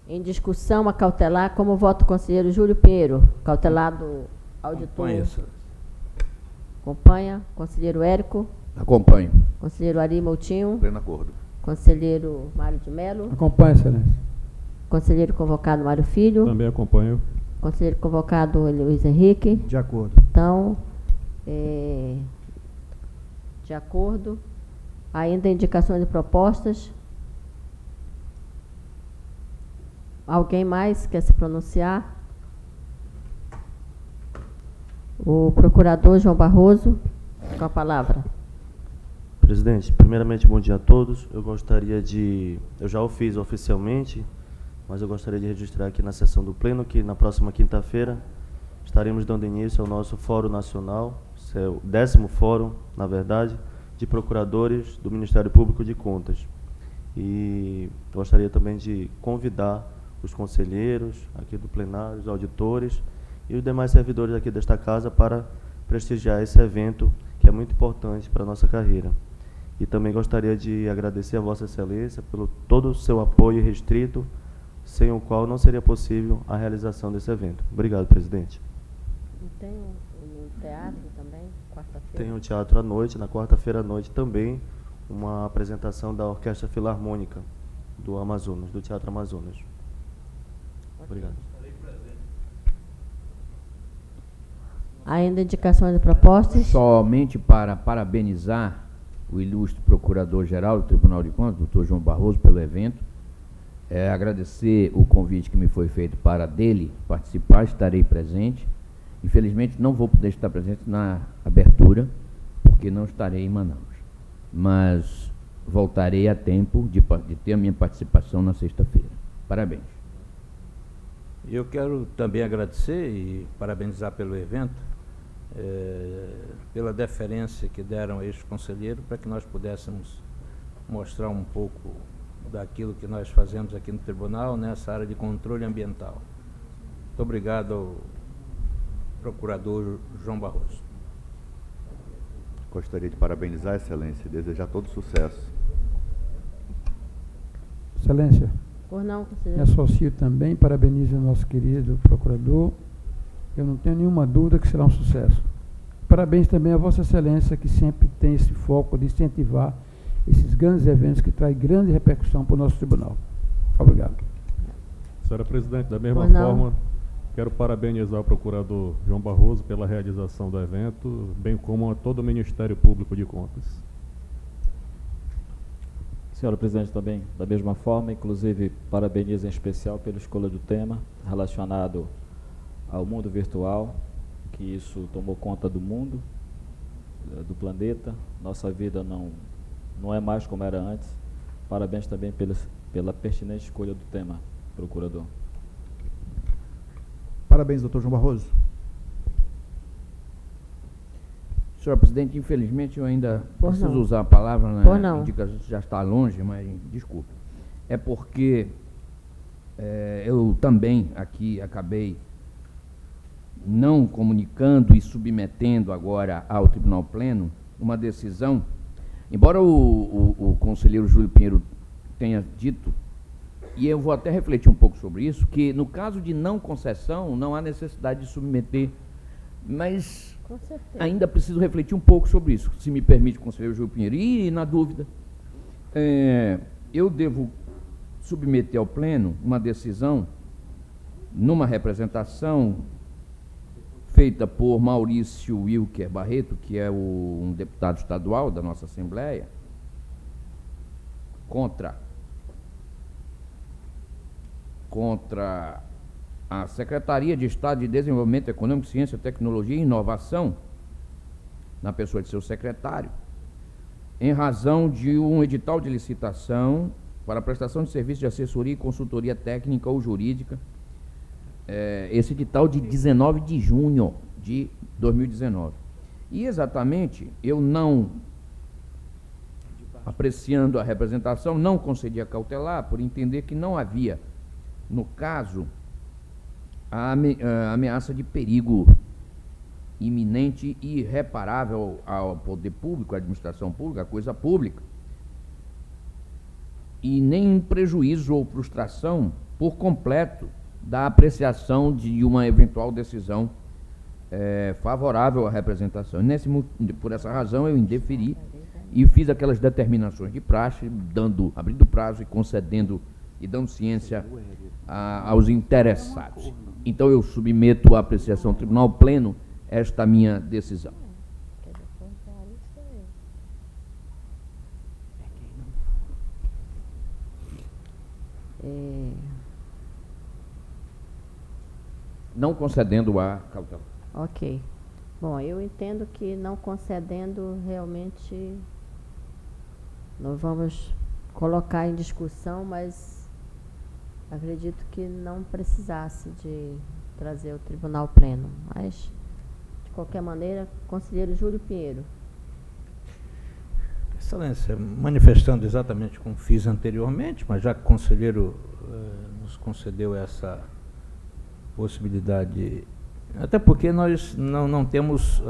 Em discussão a cautelar, como voto o conselheiro Júlio Pinheiro, cautelado auditor. Acompanha. Conselheiro Érico. Acompanho. Conselheiro Ari Moutinho. Pleno acordo. Conselheiro Mário de Mello. Acompanhe, Excelência. Conselheiro convocado Mário Filho. Também acompanho. Conselheiro convocado Luiz Henrique. De acordo. Então, de acordo. Ainda indicações e propostas. Alguém mais quer se pronunciar? O procurador João Barroso. com a palavra. Presidente, primeiramente, bom dia a todos. Eu já o fiz oficialmente, mas eu gostaria de registrar aqui na sessão do Pleno que na próxima quinta-feira estaremos dando início ao nosso Fórum Nacional, é o 10º Fórum, na verdade, de Procuradores do Ministério Público de Contas. E gostaria também de convidar os conselheiros aqui do plenário, os auditores e os demais servidores aqui desta casa para prestigiar esse evento que é muito importante para a nossa carreira. E também gostaria de agradecer a Vossa Excelência pelo todo o seu apoio restrito, sem o qual não seria possível a realização desse evento. Obrigado, presidente. E tem um teatro também, quarta-feira? Tem um teatro à noite, na quarta-feira à noite também, uma apresentação da Orquestra Filarmônica do Amazonas, do Teatro Amazonas. Obrigado. Ainda indicações de propostas? Somente para parabenizar o ilustre Procurador-Geral do Tribunal de Contas, doutor João Barroso, pelo evento. Agradecer o convite que me foi feito para dele participar, estarei presente. Infelizmente, não vou poder estar presente na abertura, porque não estarei em Manaus. Mas voltarei a tempo de ter a minha participação na sexta-feira. Parabéns. Eu quero também agradecer e parabenizar pelo evento, pela deferência que deram a este conselheiro para que nós pudéssemos mostrar um pouco daquilo que nós fazemos aqui no tribunal nessa área de controle ambiental. Muito obrigado ao Procurador João Barroso. Gostaria de parabenizar a Excelência e desejar todo sucesso. Excelência, Por não, me conselheiro. associo também, parabenizo o nosso querido procurador. Eu não tenho nenhuma dúvida que será um sucesso. Parabéns também a Vossa Excelência, que sempre tem esse foco de incentivar esses grandes eventos que trazem grande repercussão para o nosso tribunal. Obrigado. Senhora Presidente, da mesma Pois não. forma, quero parabenizar o Procurador João Barroso pela realização do evento, bem como a todo o Ministério Público de Contas. Senhora Presidente, também, da mesma forma, inclusive, parabenizo em especial pela escolha do tema relacionado ao mundo virtual, que isso tomou conta do mundo, do planeta. Nossa vida não é mais como era antes. Parabéns também pela pertinente escolha do tema, procurador. Parabéns, doutor João Barroso. Senhor presidente, infelizmente eu ainda Pois preciso não. usar a palavra, né? Pois não. Indica já está longe, mas desculpe. É porque eu também aqui acabei não comunicando e submetendo agora ao Tribunal Pleno uma decisão, embora o conselheiro Júlio Pinheiro tenha dito, e eu vou até refletir um pouco sobre isso, que no caso de não concessão não há necessidade de submeter, mas Com certeza. ainda preciso refletir um pouco sobre isso, se me permite, conselheiro Júlio Pinheiro. E, na dúvida, eu devo submeter ao Pleno uma decisão numa representação feita por Maurício Wilker Barreto, que é um deputado estadual da nossa Assembleia, contra a Secretaria de Estado de Desenvolvimento Econômico, Ciência, Tecnologia e Inovação, na pessoa de seu secretário, em razão de um edital de licitação para prestação de serviço de assessoria e consultoria técnica ou jurídica, esse edital de 19 de junho de 2019. E exatamente, eu não, apreciando a representação, não concedi a cautelar por entender que não havia, no caso, a ameaça de perigo iminente e irreparável ao poder público, à administração pública, à coisa pública, e nem prejuízo ou frustração por completo da apreciação de uma eventual decisão favorável à representação. Por essa razão, eu indeferi e fiz aquelas determinações de praxe, abrindo prazo e concedendo e dando ciência aos interessados. Então, eu submeto à apreciação do Tribunal Pleno esta minha decisão. Não concedendo a cautela. Ok. Bom, eu entendo que não concedendo, realmente nós vamos colocar em discussão, mas acredito que não precisasse de trazer o tribunal pleno. Mas, de qualquer maneira, conselheiro Júlio Pinheiro. Excelência, manifestando exatamente como fiz anteriormente, mas já que o conselheiro nos concedeu essa possibilidade, até porque nós não temos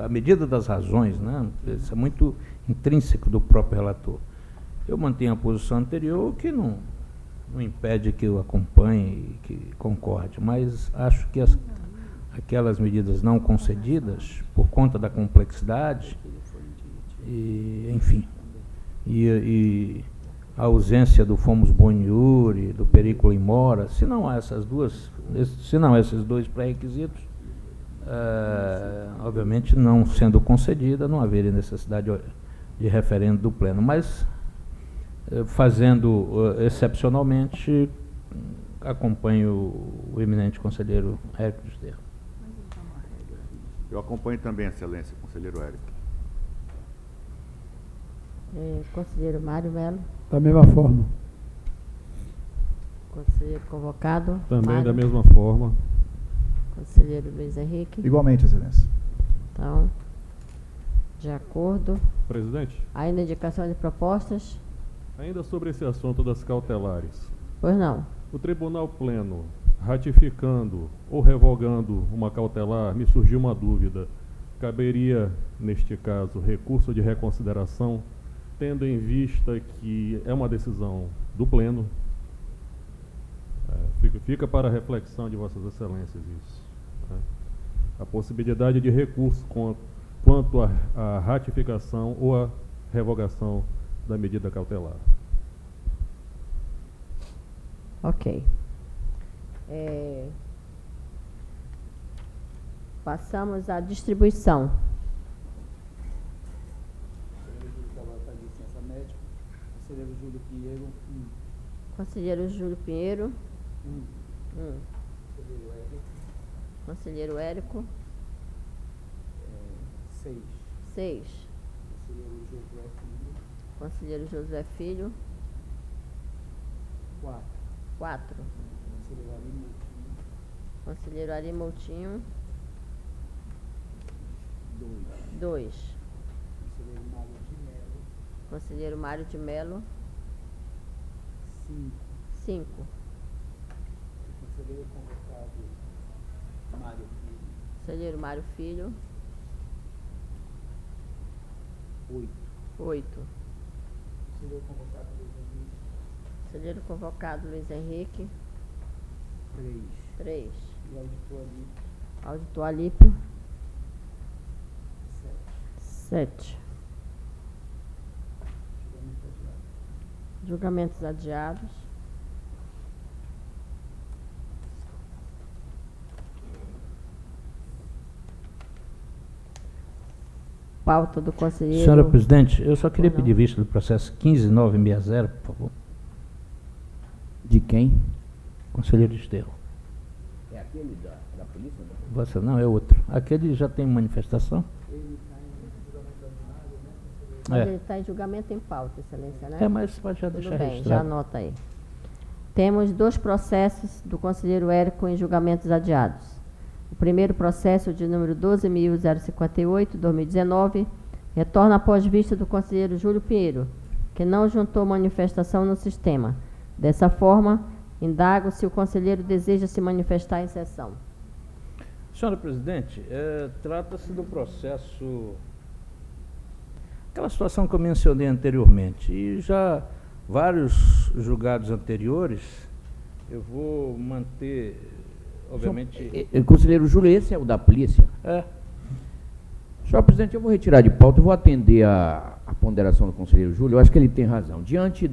a medida das razões, né? Isso é muito intrínseco do próprio relator. Eu mantenho a posição anterior, que não impede que eu acompanhe e que concorde, mas acho que aquelas medidas não concedidas, por conta da complexidade, e, enfim, e a ausência do Fomos Boniuri, do Periculo in Mora, se não há esses dois pré-requisitos, obviamente não sendo concedida, não haveria necessidade de referendo do pleno, mas fazendo excepcionalmente, acompanho o eminente conselheiro Érico Desterro. Eu acompanho também, excelência, conselheiro Érico. Conselheiro Mário Melo. Da mesma forma. Conselheiro convocado. Também Mário. da mesma forma. Conselheiro Luiz Henrique. Igualmente, excelência. Então, de acordo. Presidente, Ainda indicação de propostas? ainda sobre esse assunto das cautelares. Pois não. O Tribunal Pleno, ratificando ou revogando uma cautelar, me surgiu uma dúvida. Caberia, neste caso, recurso de reconsideração, tendo em vista que é uma decisão do Pleno? Fica para a reflexão de Vossas Excelências isso. Né? A possibilidade de recurso quanto à ratificação ou à revogação da medida cautelar. Ok. Passamos à distribuição. Conselheiro Júlio Pinheiro, 1. Conselheiro Júlio Pinheiro. 1. 1. Conselheiro Érico, Conselheiro Érico. 6. 6. Conselheiro Josué Filho, Conselheiro Josué Filho. 4. 4. Conselheiro Ari Moutinho, Conselheiro Ari Moutinho. 2. 2. Conselheiro Mário de Mello, Conselheiro Mário de Mello. 5. 5. Conselheiro convocado Mário Filho, Conselheiro Mário Filho. 8. 8. Conselheiro convocado Luiz Henrique, Conselheiro convocado Luiz Henrique. 3. 3. E auditor ali, Auditor Alípio. 7. 7. Julgamento adiado. Julgamentos adiados. Pauta do conselheiro. Senhora presidente, eu só queria Ou não. pedir vista do processo 15960, por favor. De quem? Conselheiro Desterro. É aquele da polícia? Né? Você não, é outro. Aquele já tem manifestação? Mas É. ele está em julgamento em pauta, excelência, né? É, mas pode já Tudo deixar bem, já registrado. anota aí. Temos 2 processos do conselheiro Érico em julgamentos adiados. O primeiro processo, de número 12.058, 2019, retorna após vista do conselheiro Júlio Pinheiro, que não juntou manifestação no sistema. Dessa forma, indago se o conselheiro deseja se manifestar em sessão. Senhora presidente, trata-se do processo, aquela situação que eu mencionei anteriormente, e já vários julgados anteriores, eu vou manter, obviamente... Conselheiro Júlio, esse é o da polícia? Senhor presidente, eu vou retirar de pauta e vou atender a ponderação do conselheiro Júlio. Eu acho que ele tem razão. Diante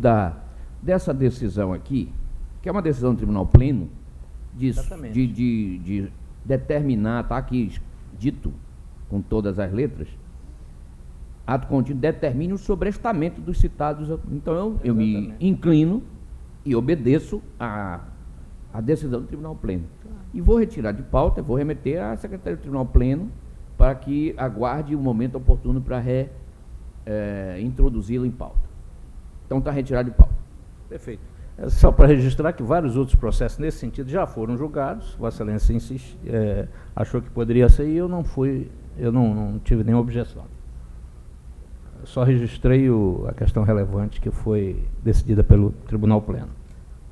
dessa decisão aqui, que é uma decisão do Tribunal Pleno, de determinar, está aqui dito com todas as letras, ato contínuo determine o sobrestamento dos citados. Então eu me inclino e obedeço a decisão do Tribunal Pleno. E vou retirar de pauta, vou remeter à Secretaria do Tribunal Pleno para que aguarde o momento oportuno para introduzi-lo em pauta. Então está retirado de pauta. Perfeito. É só para registrar que vários outros processos nesse sentido já foram julgados. Vossa Excelência achou que poderia ser e eu não tive nenhuma objeção. Eu só registrei a questão relevante que foi decidida pelo Tribunal Pleno.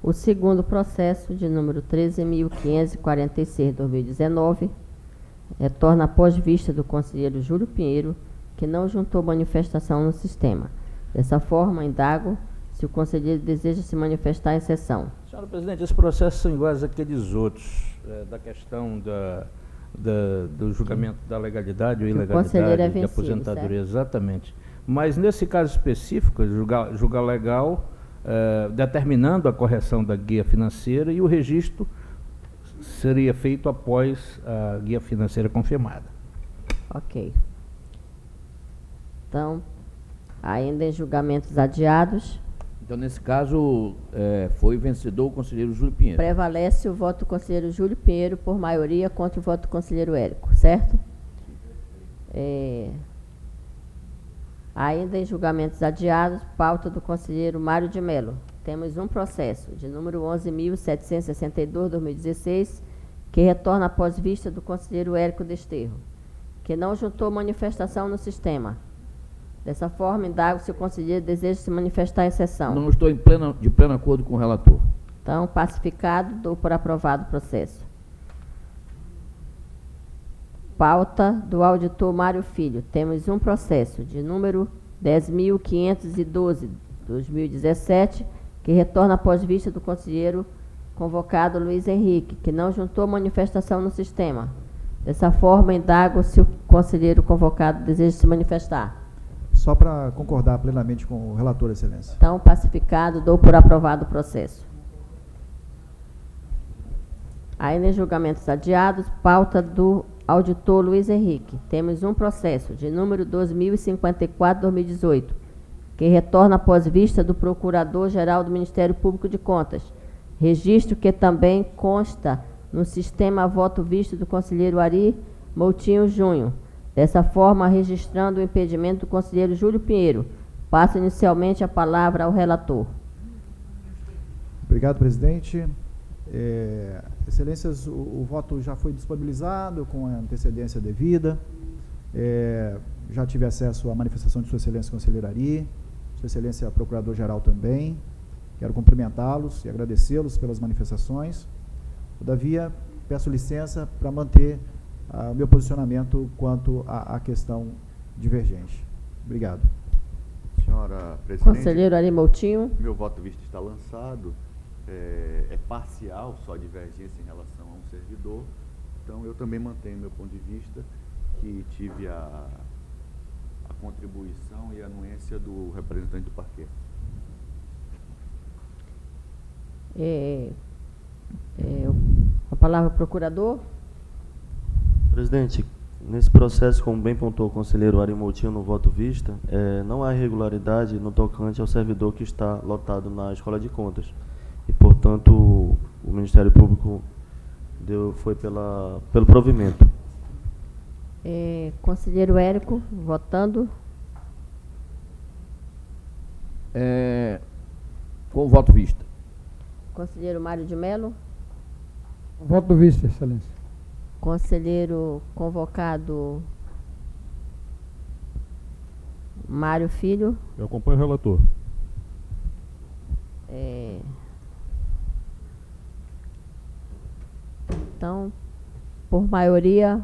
O segundo processo, de número 13.546/2019, torna após vista do conselheiro Júlio Pinheiro, que não juntou manifestação no sistema. Dessa forma, indago se o conselheiro deseja se manifestar em sessão. Senhora Presidente, esses processos são iguais àqueles outros, da questão do julgamento da legalidade ou ilegalidade de aposentadoria, certo? Exatamente. Mas nesse caso específico, julgar legal, determinando a correção da guia financeira, e o registro seria feito após a guia financeira confirmada. Ok. Então, ainda em julgamentos adiados. Então, nesse caso, foi vencedor o conselheiro Júlio Pinheiro. Prevalece o voto do conselheiro Júlio Pinheiro por maioria contra o voto do conselheiro Érico, certo? Ainda em julgamentos adiados, pauta do conselheiro Mário de Mello. Temos um processo, de número 11.762/2016, que retorna após vista do conselheiro Érico Desterro, que não juntou manifestação no sistema. Dessa forma, indago se o conselheiro deseja se manifestar em sessão. Não estou de pleno acordo com o relator. Então, pacificado, dou por aprovado o processo. Pauta do auditor Mário Filho. Temos um processo, de número 10.512/2017, que retorna após vista do conselheiro convocado Luiz Henrique, que não juntou manifestação no sistema. Dessa forma, indago se o conselheiro convocado deseja se manifestar. Só para concordar plenamente com o relator, Excelência. Então, pacificado, dou por aprovado o processo. Ainda em julgamentos adiados, pauta do auditor Luiz Henrique. Temos um processo, de número 2054/2018, que retorna após vista do Procurador-Geral do Ministério Público de Contas, registro que também consta no sistema voto visto do conselheiro Ari Moutinho Júnior. Dessa forma, registrando o impedimento do conselheiro Júlio Pinheiro, passo inicialmente a palavra ao relator. Obrigado, presidente. Excelências, o voto já foi disponibilizado com a antecedência devida. Já tive acesso à manifestação de Sua Excelência Conselheiro Ari, Sua Excelência Procurador-Geral também. Quero cumprimentá-los e agradecê-los pelas manifestações. Todavia, peço licença para manter o meu posicionamento quanto à questão divergente. Obrigado. Senhora Presidente. Conselheiro Ari Moutinho. Meu voto visto está lançado. É parcial, só divergência em relação a um servidor. Então, eu também mantenho meu ponto de vista, que tive a contribuição e a anuência do representante do parquê. A palavra ao procurador. Presidente, nesse processo, como bem pontuou o conselheiro Ari Moutinho no voto vista, não há irregularidade no tocante ao servidor que está lotado na Escola de Contas. E, portanto, o Ministério Público foi pelo provimento. Conselheiro Érico, votando. Com o voto vista. Conselheiro Mário de Mello. Voto vista, Excelência. Conselheiro convocado Mário Filho. Eu acompanho o relator. Então, por maioria,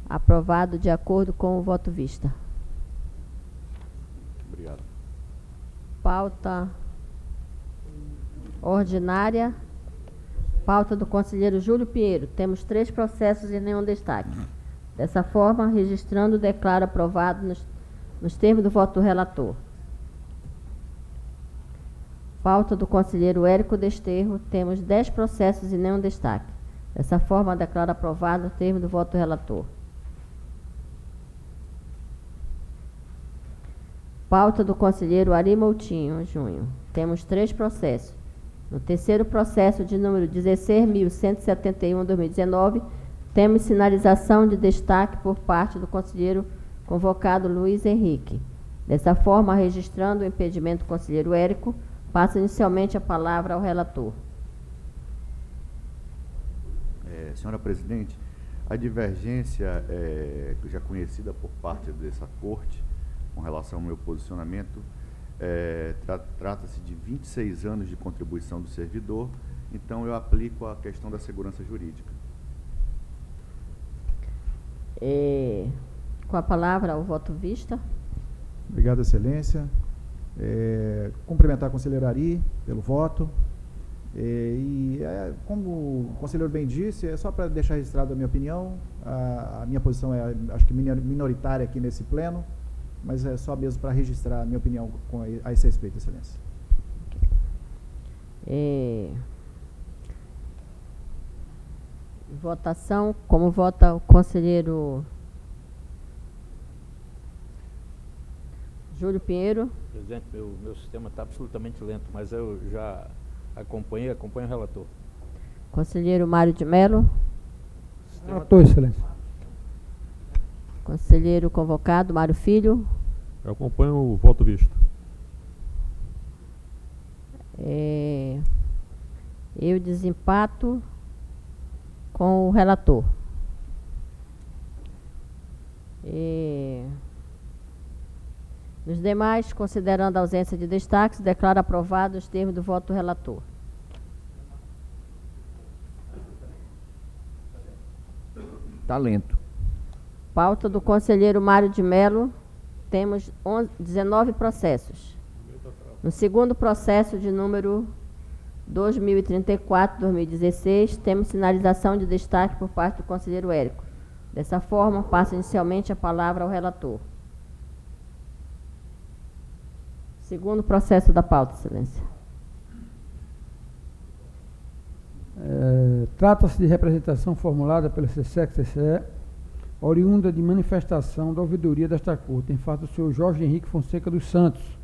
aprovado de acordo com o voto vista. Obrigado. Pauta ordinária. Pauta do conselheiro Júlio Pinheiro. Temos 3 processos e nenhum destaque. Dessa forma, registrando, declaro aprovado nos termos do voto do relator. Pauta do conselheiro Érico Desterro. Temos 10 processos e nenhum destaque. Dessa forma, declaro aprovado no termo do voto do relator. Pauta do conselheiro Ari Moutinho Júnior. Temos 3 processos. No terceiro processo, de número 16.171/2019, Temos sinalização de destaque por parte do conselheiro convocado Luiz Henrique. Dessa forma, registrando o impedimento do conselheiro Érico, passa inicialmente a palavra ao relator. Senhora Presidente, a divergência já conhecida por parte dessa Corte com relação ao meu posicionamento trata-se de 26 anos de contribuição do servidor, então eu aplico a questão da segurança jurídica. Com a palavra, o voto vista. Obrigado, Excelência. Cumprimentar a conselheira Ari pelo voto. Como o conselheiro bem disse, é só para deixar registrado a minha opinião. A minha posição acho que minoritária aqui nesse pleno, mas é só mesmo para registrar a minha opinião a esse respeito, Excelência. Votação, como vota o conselheiro Júlio Pinheiro? Presidente, meu sistema está absolutamente lento, mas eu já acompanho o relator. Conselheiro Mário de Mello? Relator, Excelência. Conselheiro convocado Mário Filho? Eu acompanho o voto visto. Eu desempato com o relator. Nos demais, considerando a ausência de destaques, declaro aprovados os termos do voto do relator. Está lento. Pauta do conselheiro Mário de Mello, temos 19 processos. No segundo processo de número 2034-2016, temos sinalização de destaque por parte do conselheiro Érico. Dessa forma, passo inicialmente a palavra ao relator. Segundo processo da pauta, Excelência. Trata-se de representação formulada pela CSEC-CCE, oriunda de manifestação da ouvidoria desta Corte, em face do senhor Jorge Henrique Fonseca dos Santos,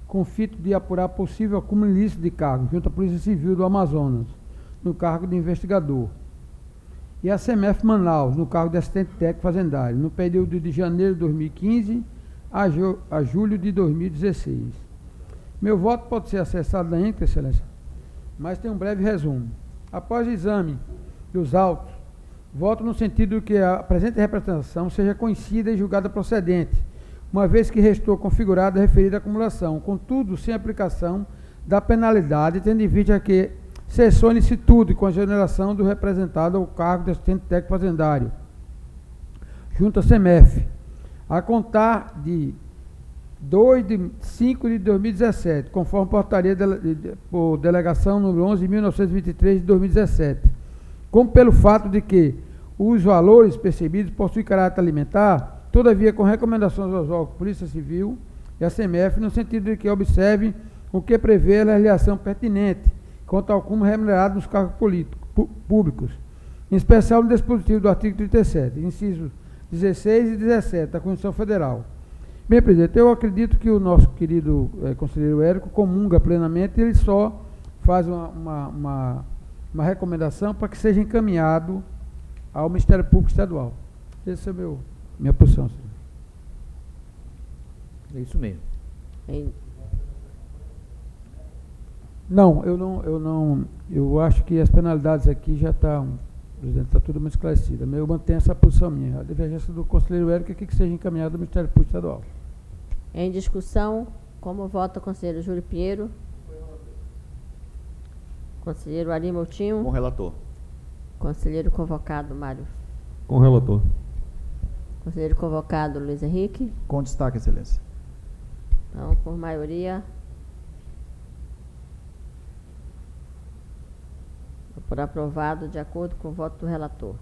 com fito de apurar possível acúmulo ilícito de cargo junto à Polícia Civil do Amazonas, no cargo de investigador, e a CEMEF Manaus, no cargo de assistente técnico fazendário, no período de janeiro de 2015 a julho de 2016. Meu voto pode ser acessado na íntegra, Excelência, mas tem um breve resumo. Após o exame dos autos, voto no sentido que a presente representação seja conhecida e julgada procedente, uma vez que restou configurada a referida acumulação, contudo, sem aplicação da penalidade, tendo em vista que cessou a licitude com a exoneração do representado ao cargo de assistente técnico fazendário, junto à CEMEF, a contar de 2/5 de 2017, conforme portaria por delegação número 11.923 de 2017, como pelo fato de que os valores percebidos possuem caráter alimentar, todavia com recomendações aos órgãos de Polícia Civil e a CEMEF, no sentido de que observe o que prevê a legislação pertinente quanto ao cúmulo remunerado nos cargos públicos, em especial no dispositivo do artigo 37, incisos 16 e 17 da Constituição Federal. Bem, presidente, eu acredito que o nosso querido conselheiro Érico comunga plenamente, ele só faz uma recomendação para que seja encaminhado ao Ministério Público Estadual. Essa é minha posição, senhor. É isso mesmo. Não, eu acho que as penalidades aqui já estão, presidente, está tudo muito esclarecido. Eu mantenho essa posição minha. A divergência do conselheiro Érico é que seja encaminhado ao Ministério Público Estadual. Em discussão, como vota o conselheiro Júlio Pinheiro? Conselheiro Ari Moutinho? Com o relator. Conselheiro convocado Mário? Com o relator. Conselheiro convocado Luiz Henrique? Com destaque, Excelência. Então, por maioria, por aprovado, de acordo com o voto do relator.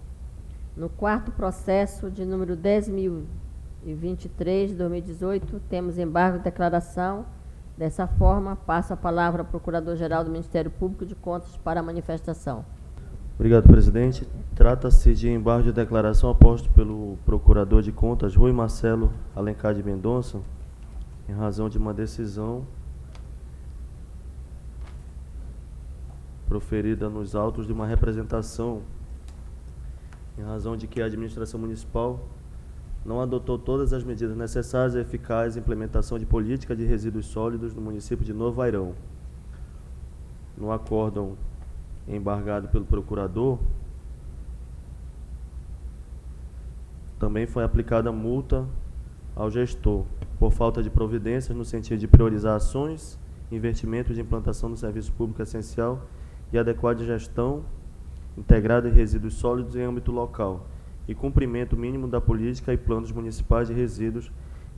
No quarto processo, de número 10.023, de 2018, temos embargo de declaração. Dessa forma, passo a palavra ao Procurador-Geral do Ministério Público de Contas para a manifestação. Obrigado, presidente. Trata-se de embargo de declaração aposto pelo Procurador de Contas, Rui Marcelo Alencar de Mendonça, em razão de uma decisão proferida nos autos de uma representação em razão de que a administração municipal não adotou todas as medidas necessárias à eficaz implementação de política de resíduos sólidos no município de Novo Airão. No acórdão embargado pelo procurador, também foi aplicada multa ao gestor por falta de providências no sentido de priorizar ações, investimentos de implantação do serviço público essencial e adequada gestão integrada de resíduos sólidos em âmbito local e cumprimento mínimo da política e planos municipais de resíduos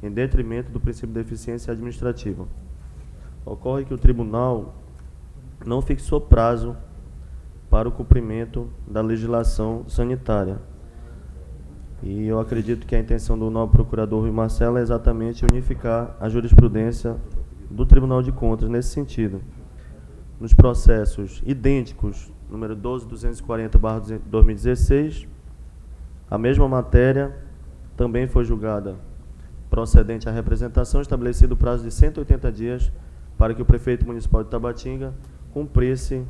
em detrimento do princípio da eficiência administrativa. Ocorre que o tribunal não fixou prazo para o cumprimento da legislação sanitária. E eu acredito que a intenção do novo procurador Rui Marcelo é exatamente unificar a jurisprudência do Tribunal de Contas nesse sentido. Nos processos idênticos, número 12.240/2016, a mesma matéria também foi julgada procedente à representação, estabelecido o prazo de 180 dias para que o prefeito municipal de Tabatinga cumprisse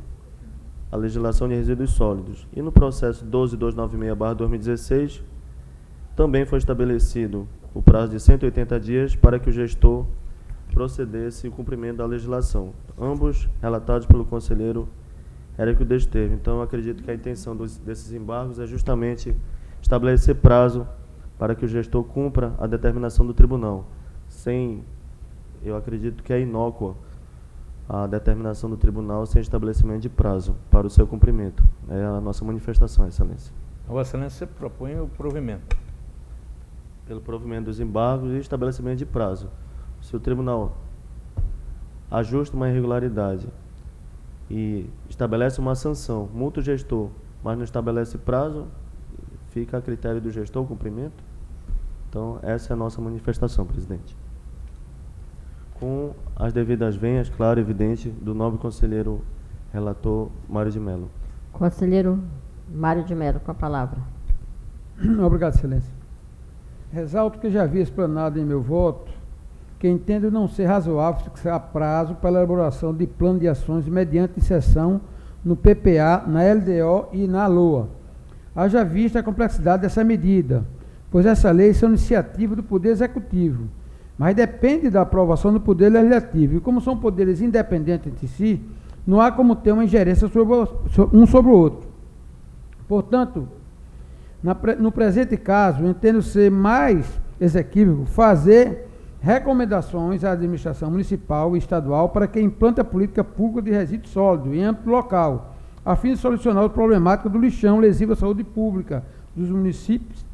a legislação de resíduos sólidos. E no processo 12.296/2016, também foi estabelecido o prazo de 180 dias para que o gestor procedesse o cumprimento da legislação, ambos relatados pelo conselheiro Érico Desterro. Então, eu acredito que a intenção desses embargos é justamente estabelecer prazo para que o gestor cumpra a determinação do tribunal. Eu acredito que é inócua a determinação do tribunal sem estabelecimento de prazo para o seu cumprimento. É a nossa manifestação, Excelência. Vossa Excelência propõe o provimento. Pelo provimento dos embargos e estabelecimento de prazo. Se o tribunal ajusta uma irregularidade e estabelece uma sanção, multa o gestor, mas não estabelece prazo, fica a critério do gestor o cumprimento. Então, essa é a nossa manifestação, presidente. Com as devidas venhas, claro e evidente, do nobre conselheiro relator Mário de Mello. Conselheiro Mário de Mello, com a palavra. Obrigado, Excelência. Ressalto que já havia explanado em meu voto que entendo não ser razoável fixar prazo para a elaboração de plano de ações mediante inserção no PPA, na LDO e na LOA. Haja vista a complexidade dessa medida, pois essa lei é uma iniciativa do Poder Executivo, mas depende da aprovação do Poder Legislativo. E como são poderes independentes entre si, não há como ter uma ingerência um sobre o outro. Portanto, no presente caso, entendo ser mais exequível fazer recomendações à administração municipal e estadual para que implante a política pública de resíduos sólidos em âmbito local, a fim de solucionar a problemática do lixão lesivo à saúde pública dos munícipes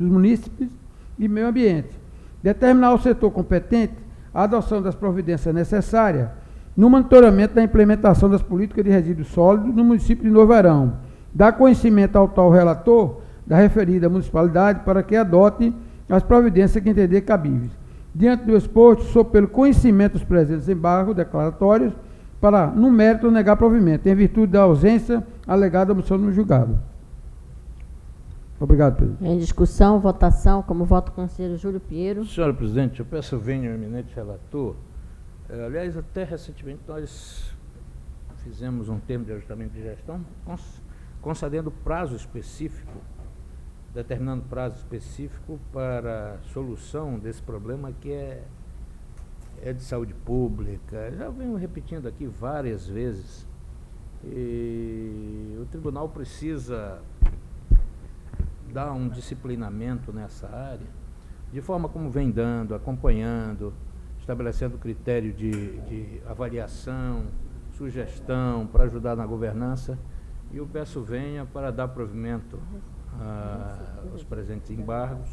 e meio ambiente. Determinar ao setor competente a adoção das providências necessárias no monitoramento da implementação das políticas de resíduos sólidos no município de Novo Airão. Dar conhecimento ao tal relator da referida municipalidade para que adote as providências que entender cabíveis. Diante do exposto, sou pelo conhecimento dos presentes embargos declaratórios para, no mérito, negar provimento, em virtude da ausência alegada da moção no julgado. Obrigado, presidente. Em discussão, votação, como vota o conselheiro Júlio Pinheiro. Senhora presidente, eu peço venho ao eminente relator. Aliás, até recentemente nós fizemos um termo de ajustamento de gestão concedendo prazo específico, determinando prazo específico para a solução desse problema que é de saúde pública. Já venho repetindo aqui várias vezes. E o tribunal precisa dar um disciplinamento nessa área, de forma como vem dando, acompanhando, estabelecendo critério de avaliação, sugestão para ajudar na governança. E eu peço venha para dar provimento os presentes embargos,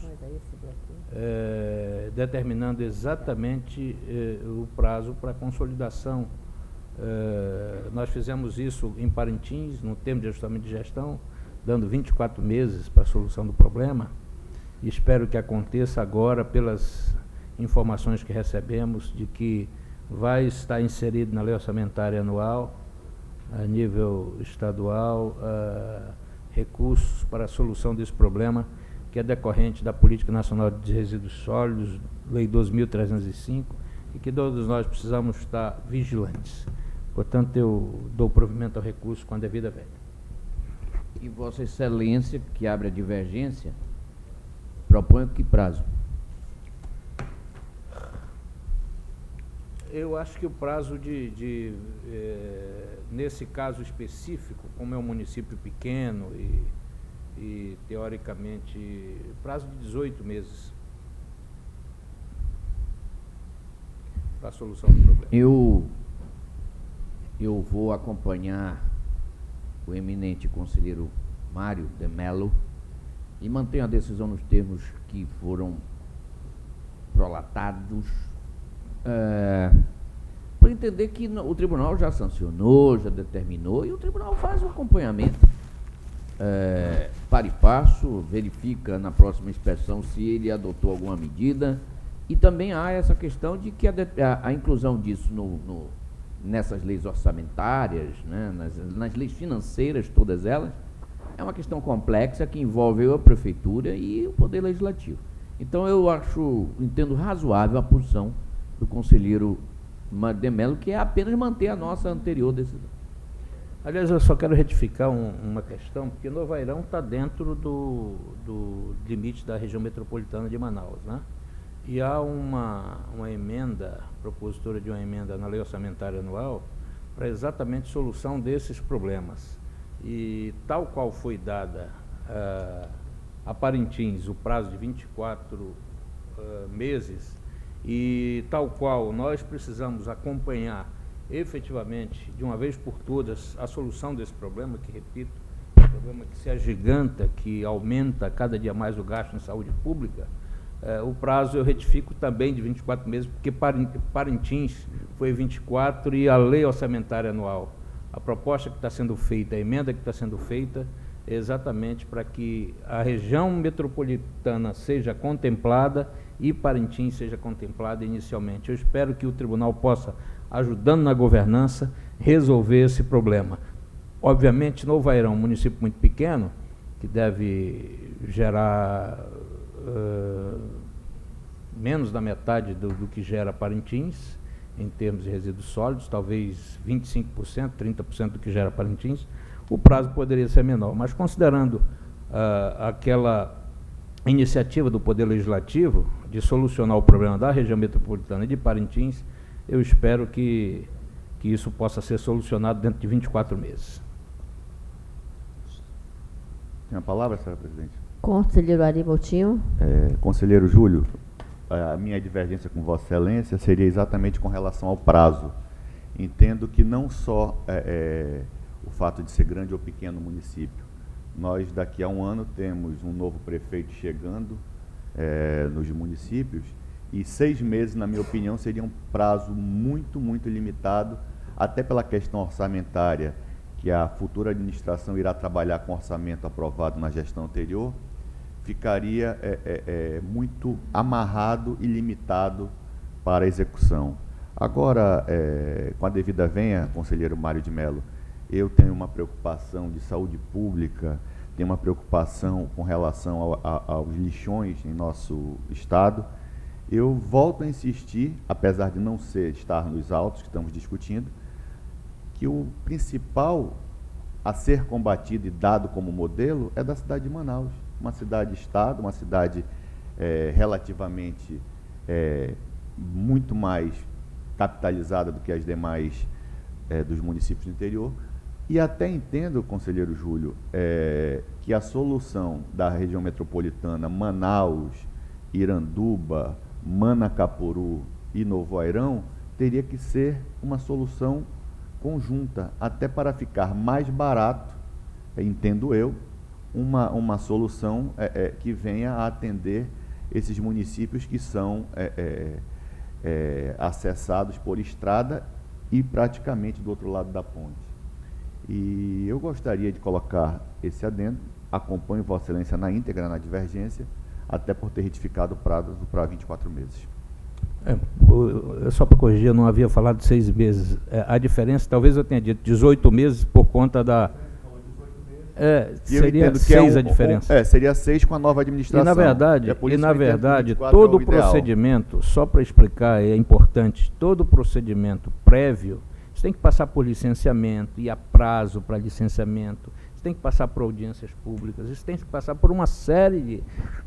determinando exatamente o prazo para consolidação. Nós fizemos isso em Parintins, no termo de ajustamento de gestão, dando 24 meses para a solução do problema, e espero que aconteça agora, pelas informações que recebemos, de que vai estar inserido na lei orçamentária anual, a nível estadual, recursos para a solução desse problema, que é decorrente da Política Nacional de Resíduos Sólidos, Lei 2.305, e que todos nós precisamos estar vigilantes. Portanto, eu dou provimento ao recurso com a devida vênia. E Vossa Excelência, que abre a divergência, propõe que prazo? Eu acho que o prazo nesse caso específico, como é um município pequeno e teoricamente, prazo de 18 meses para a solução do problema. Eu vou acompanhar o eminente conselheiro Mário de Mello e mantenho a decisão nos termos que foram prolatados, por entender que o tribunal já sancionou, já determinou, e o tribunal faz um acompanhamento para e passo, verifica na próxima inspeção se ele adotou alguma medida, e também há essa questão de que a inclusão disso nessas leis orçamentárias, né, nas leis financeiras, todas elas, é uma questão complexa que envolve a prefeitura e o poder legislativo. Então eu entendo razoável a posição do conselheiro de Mello, que é apenas manter a nossa anterior decisão. Aliás, eu só quero retificar uma questão, porque Novo Airão está dentro do limite da região metropolitana de Manaus, né? E há uma emenda, propositora de uma emenda na lei orçamentária anual, para exatamente solução desses problemas. E tal qual foi dada a Parintins o prazo de 24 meses, e tal qual nós precisamos acompanhar efetivamente, de uma vez por todas, a solução desse problema, que, repito, é um problema que se agiganta, que aumenta cada dia mais o gasto em saúde pública. O prazo eu retifico também de 24 meses, porque Parintins foi 24 e a lei orçamentária anual, a proposta que está sendo feita, a emenda que está sendo feita, é exatamente para que a região metropolitana seja contemplada e Parintins seja contemplada inicialmente. Eu espero que o tribunal possa, ajudando na governança, resolver esse problema. Obviamente, Novo Airão, um município muito pequeno, que deve gerar menos da metade do que gera Parintins, em termos de resíduos sólidos, talvez 25%, 30% do que gera Parintins, o prazo poderia ser menor. Mas considerando aquela iniciativa do Poder Legislativo de solucionar o problema da região metropolitana e de Parintins, eu espero que isso possa ser solucionado dentro de 24 meses. Tem a palavra, senhora presidente? Conselheiro Ari Moutinho. Conselheiro Júlio, a minha divergência com Vossa Excelência seria exatamente com relação ao prazo. Entendo que não só o fato de ser grande ou pequeno município. Nós, daqui a um ano, temos um novo prefeito chegando nos municípios, e 6 meses, na minha opinião, seria um prazo muito, muito limitado, até pela questão orçamentária, que a futura administração irá trabalhar com orçamento aprovado na gestão anterior, ficaria muito amarrado e limitado para a execução. Agora, com a devida venha, conselheiro Mário de Mello, eu tenho uma preocupação de saúde pública, tenho uma preocupação com relação aos lixões em nosso estado. Eu volto a insistir, apesar de não estar nos autos que estamos discutindo, que o principal a ser combatido e dado como modelo é da cidade de Manaus, uma cidade-estado, uma cidade relativamente muito mais capitalizada do que as demais dos municípios do interior. E até entendo, conselheiro Júlio, que a solução da região metropolitana, Manaus, Iranduba, Manacapuru e Novo Airão, teria que ser uma solução conjunta, até para ficar mais barato, entendo eu, uma solução que venha a atender esses municípios que são acessados por estrada e praticamente do outro lado da ponte. E eu gostaria de colocar esse adendo, acompanho Vossa Excelência na íntegra, na divergência, até por ter retificado o prazo para 24 meses. Só para corrigir, eu não havia falado de 6 meses. A diferença, talvez eu tenha dito 18 meses por conta da... seria 6 a diferença. Seria 6 com a nova administração. E na verdade, todo o procedimento, só para explicar, é importante, todo o procedimento prévio, você tem que passar por licenciamento, e há prazo para licenciamento, isso tem que passar por audiências públicas, isso tem que passar por uma série de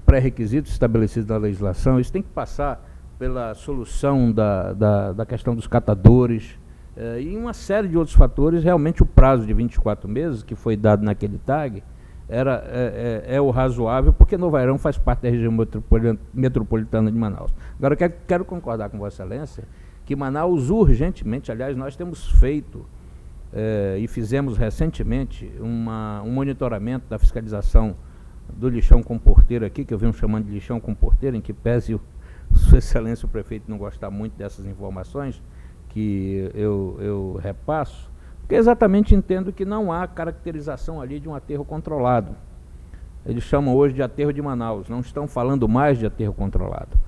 pré-requisitos estabelecidos na legislação, isso tem que passar pela solução da questão dos catadores, e uma série de outros fatores. Realmente o prazo de 24 meses que foi dado naquele tag é o razoável, porque Novo Airão faz parte da região metropolitana de Manaus. Agora, quero concordar com Vossa Excelência que Manaus urgentemente, aliás, nós temos feito e fizemos recentemente um monitoramento da fiscalização do lixão com porteiro aqui, que eu venho chamando de lixão com porteiro, em que pese Sua Excelência o prefeito não gostar muito dessas informações que eu repasso, porque exatamente entendo que não há caracterização ali de um aterro controlado. Eles chamam hoje de aterro de Manaus, não estão falando mais de aterro controlado.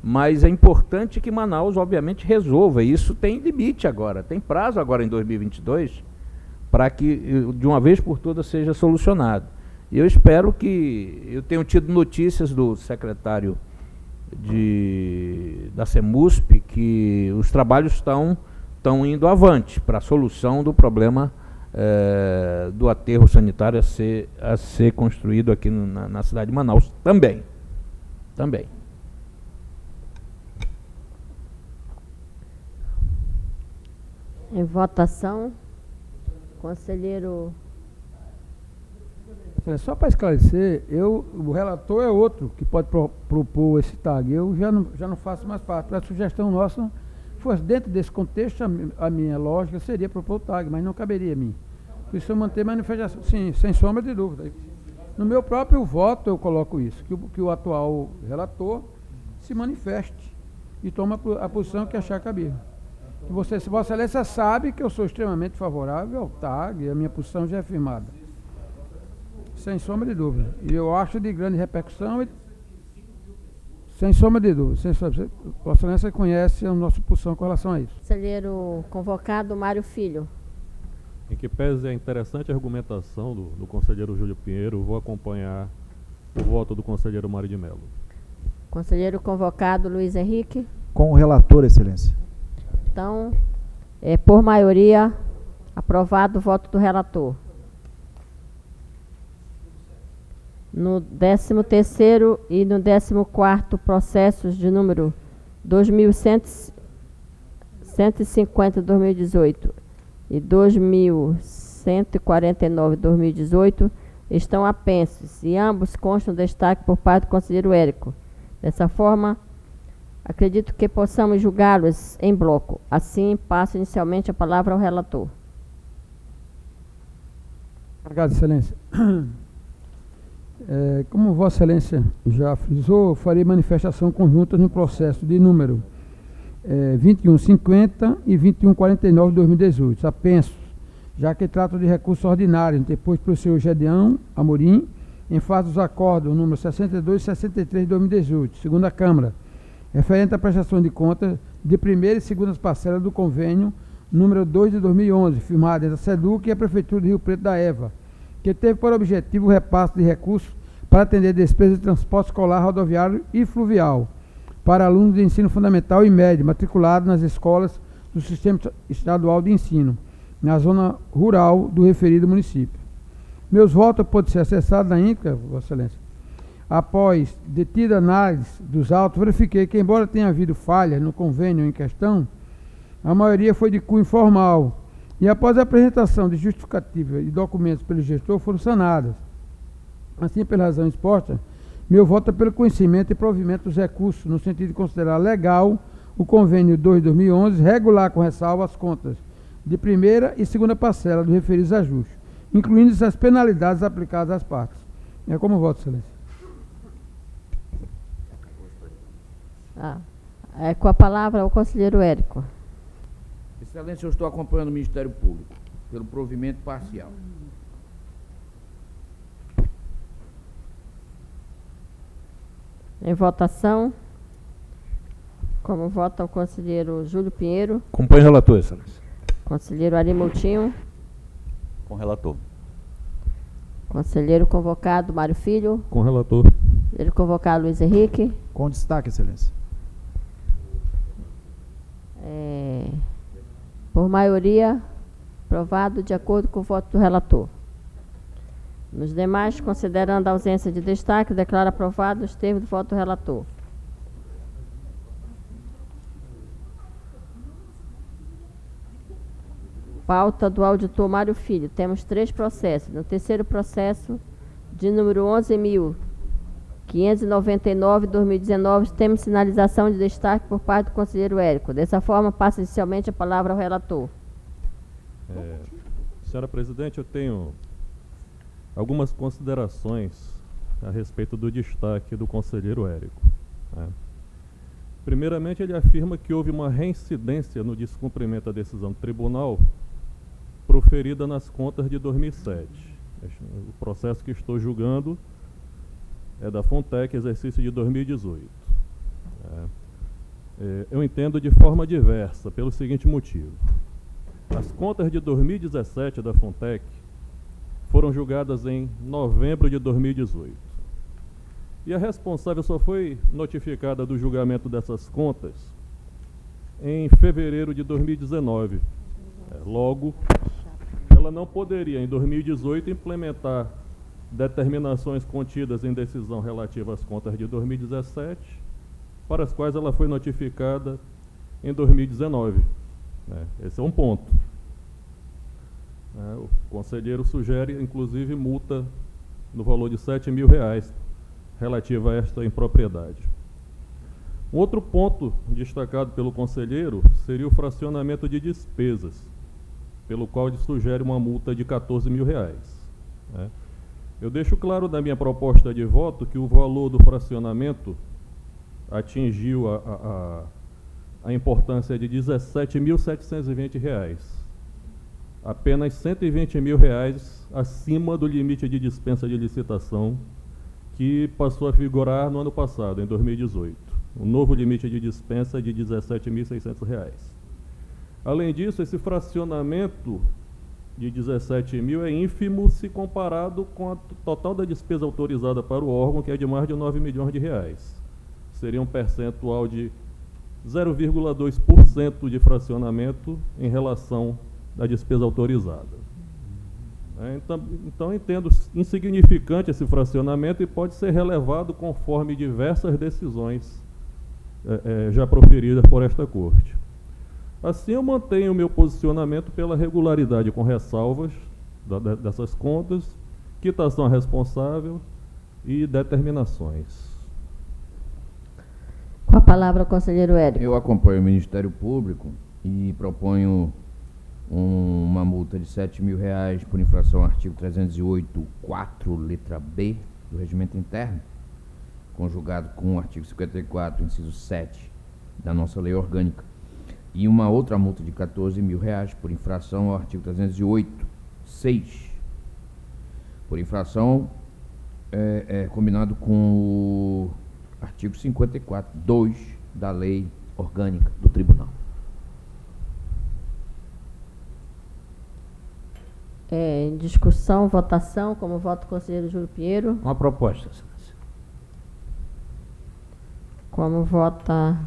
Mas é importante que Manaus, obviamente, resolva. Isso tem limite agora, tem prazo agora em 2022, para que de uma vez por todas seja solucionado. E eu espero que... Eu tenho tido notícias do secretário da CEMUSP que os trabalhos estão indo avante para a solução do problema do aterro sanitário a ser construído aqui na cidade de Manaus também. Em votação, conselheiro... Só para esclarecer, o relator é outro que pode propor esse tag. Eu já não faço mais parte. A sugestão nossa fosse dentro desse contexto, a minha lógica seria propor o tag, mas não caberia a mim. Por isso eu manter manifestação, sim, sem sombra de dúvida. No meu próprio voto eu coloco isso, que o atual relator se manifeste e tome a posição que achar cabível. Vossa Excelência sabe que eu sou extremamente favorável ao TAG, e a minha posição já é firmada. Sem sombra de dúvida. E eu acho de grande repercussão, sem sombra de dúvida. Vossa Excelência conhece a nossa posição com relação a isso. Conselheiro convocado, Mário Filho. Em que pese a interessante argumentação do conselheiro Júlio Pinheiro, vou acompanhar o voto do conselheiro Mário de Mello. Conselheiro convocado, Luiz Henrique. Com o relator, Excelência. Então, por maioria, aprovado o voto do relator. No 13º e no 14º processos de número 2150/2018 e 2149/2018 estão apensos e ambos constam destaque por parte do conselheiro Érico. Dessa forma, acredito que possamos julgá-los em bloco. Assim, passo inicialmente a palavra ao relator. Obrigado, Excelência. Como Vossa Excelência já frisou, eu farei manifestação conjunta no processo de número 2150 e 2149 de 2018, apensos, já que tratam de recurso ordinário, depois pelo senhor Gedeão Amorim, em face dos acordos número 62 e 63 de 2018, segunda Câmara, referente à prestação de contas de primeira e segunda parcelas do convênio número 2 de 2011, firmado entre a SEDUC e a Prefeitura de Rio Preto da Eva, que teve por objetivo o repasse de recursos para atender despesas de transporte escolar, rodoviário e fluvial para alunos de ensino fundamental e médio matriculados nas escolas do Sistema Estadual de Ensino, na zona rural do referido município. Meus votos podem ser acessados na íntegra, Vossa Excelência. Após detida análise dos autos, verifiquei que, embora tenha havido falhas no convênio em questão, a maioria foi de cunho informal, e após a apresentação de justificativa e documentos pelo gestor, foram sanadas. Assim, pela razão exposta, meu voto é pelo conhecimento e provimento dos recursos, no sentido de considerar legal o convênio 2 de 2011, regular com ressalva as contas de primeira e segunda parcela dos referidos ajustes, incluindo as penalidades aplicadas às partes. É como voto, Excelência. Com a palavra o conselheiro Érico. Excelência, eu estou acompanhando o Ministério Público pelo provimento parcial. Em votação, como vota o conselheiro Júlio Pinheiro. Acompanhe o relator, Excelência. Conselheiro Ari Moutinho. Com relator. Conselheiro convocado Mário Filho. Com relator. Conselheiro convocado Luiz Henrique. Com destaque, Excelência. Por maioria, aprovado de acordo com o voto do relator. Nos demais, considerando a ausência de destaque, declaro aprovado os termos do voto do relator. Pauta do auditor Mário Filho. Temos 3 processos. No terceiro processo, de número 11.599, 2019, temos sinalização de destaque por parte do conselheiro Érico. Dessa forma, passa inicialmente a palavra ao relator. Senhora presidente, eu tenho algumas considerações a respeito do destaque do conselheiro Érico, né? Primeiramente, ele afirma que houve uma reincidência no descumprimento da decisão do tribunal proferida nas contas de 2007. O processo que estou julgando é da Fontec, exercício de 2018. Eu entendo de forma diversa, pelo seguinte motivo. As contas de 2017 da Fontec foram julgadas em novembro de 2018. E a responsável só foi notificada do julgamento dessas contas em fevereiro de 2019. Logo, ela não poderia, em 2018, implementar determinações contidas em decisão relativa às contas de 2017, para as quais ela foi notificada em 2019. Esse é um ponto. O conselheiro sugere, inclusive, multa no valor de R$ 7.000 relativa a esta impropriedade. Um outro ponto destacado pelo conselheiro seria o fracionamento de despesas, pelo qual ele sugere uma multa de R$ 14.000. Eu deixo claro na minha proposta de voto que o valor do fracionamento atingiu a importância de R$ 17.720, apenas R$ 120.000 acima do limite de dispensa de licitação que passou a vigorar no ano passado, em 2018. O novo limite de dispensa é de R$ 17.600. Além disso, esse fracionamento de 17.000 é ínfimo se comparado com a total da despesa autorizada para o órgão, que é de mais de R$ 9 milhões. Seria um percentual de 0,2% de fracionamento em relação à despesa autorizada. Então, entendo insignificante esse fracionamento e pode ser relevado conforme diversas decisões já proferidas por esta Corte. Assim, eu mantenho o meu posicionamento pela regularidade com ressalvas dessas contas, quitação responsável e determinações. Com a palavra, o conselheiro Érico. Eu acompanho o Ministério Público e proponho uma multa de R$ 7.000 por infração ao artigo 308.4, letra B, do Regimento Interno, conjugado com o artigo 54, inciso 7, da nossa lei orgânica. E uma outra multa de R$ 14.000 por infração ao artigo 308.6, por infração combinado com o artigo 54.2 da lei orgânica do Tribunal. Em discussão, votação, como vota o conselheiro Júlio Pinheiro. Uma proposta, excelência. Como vota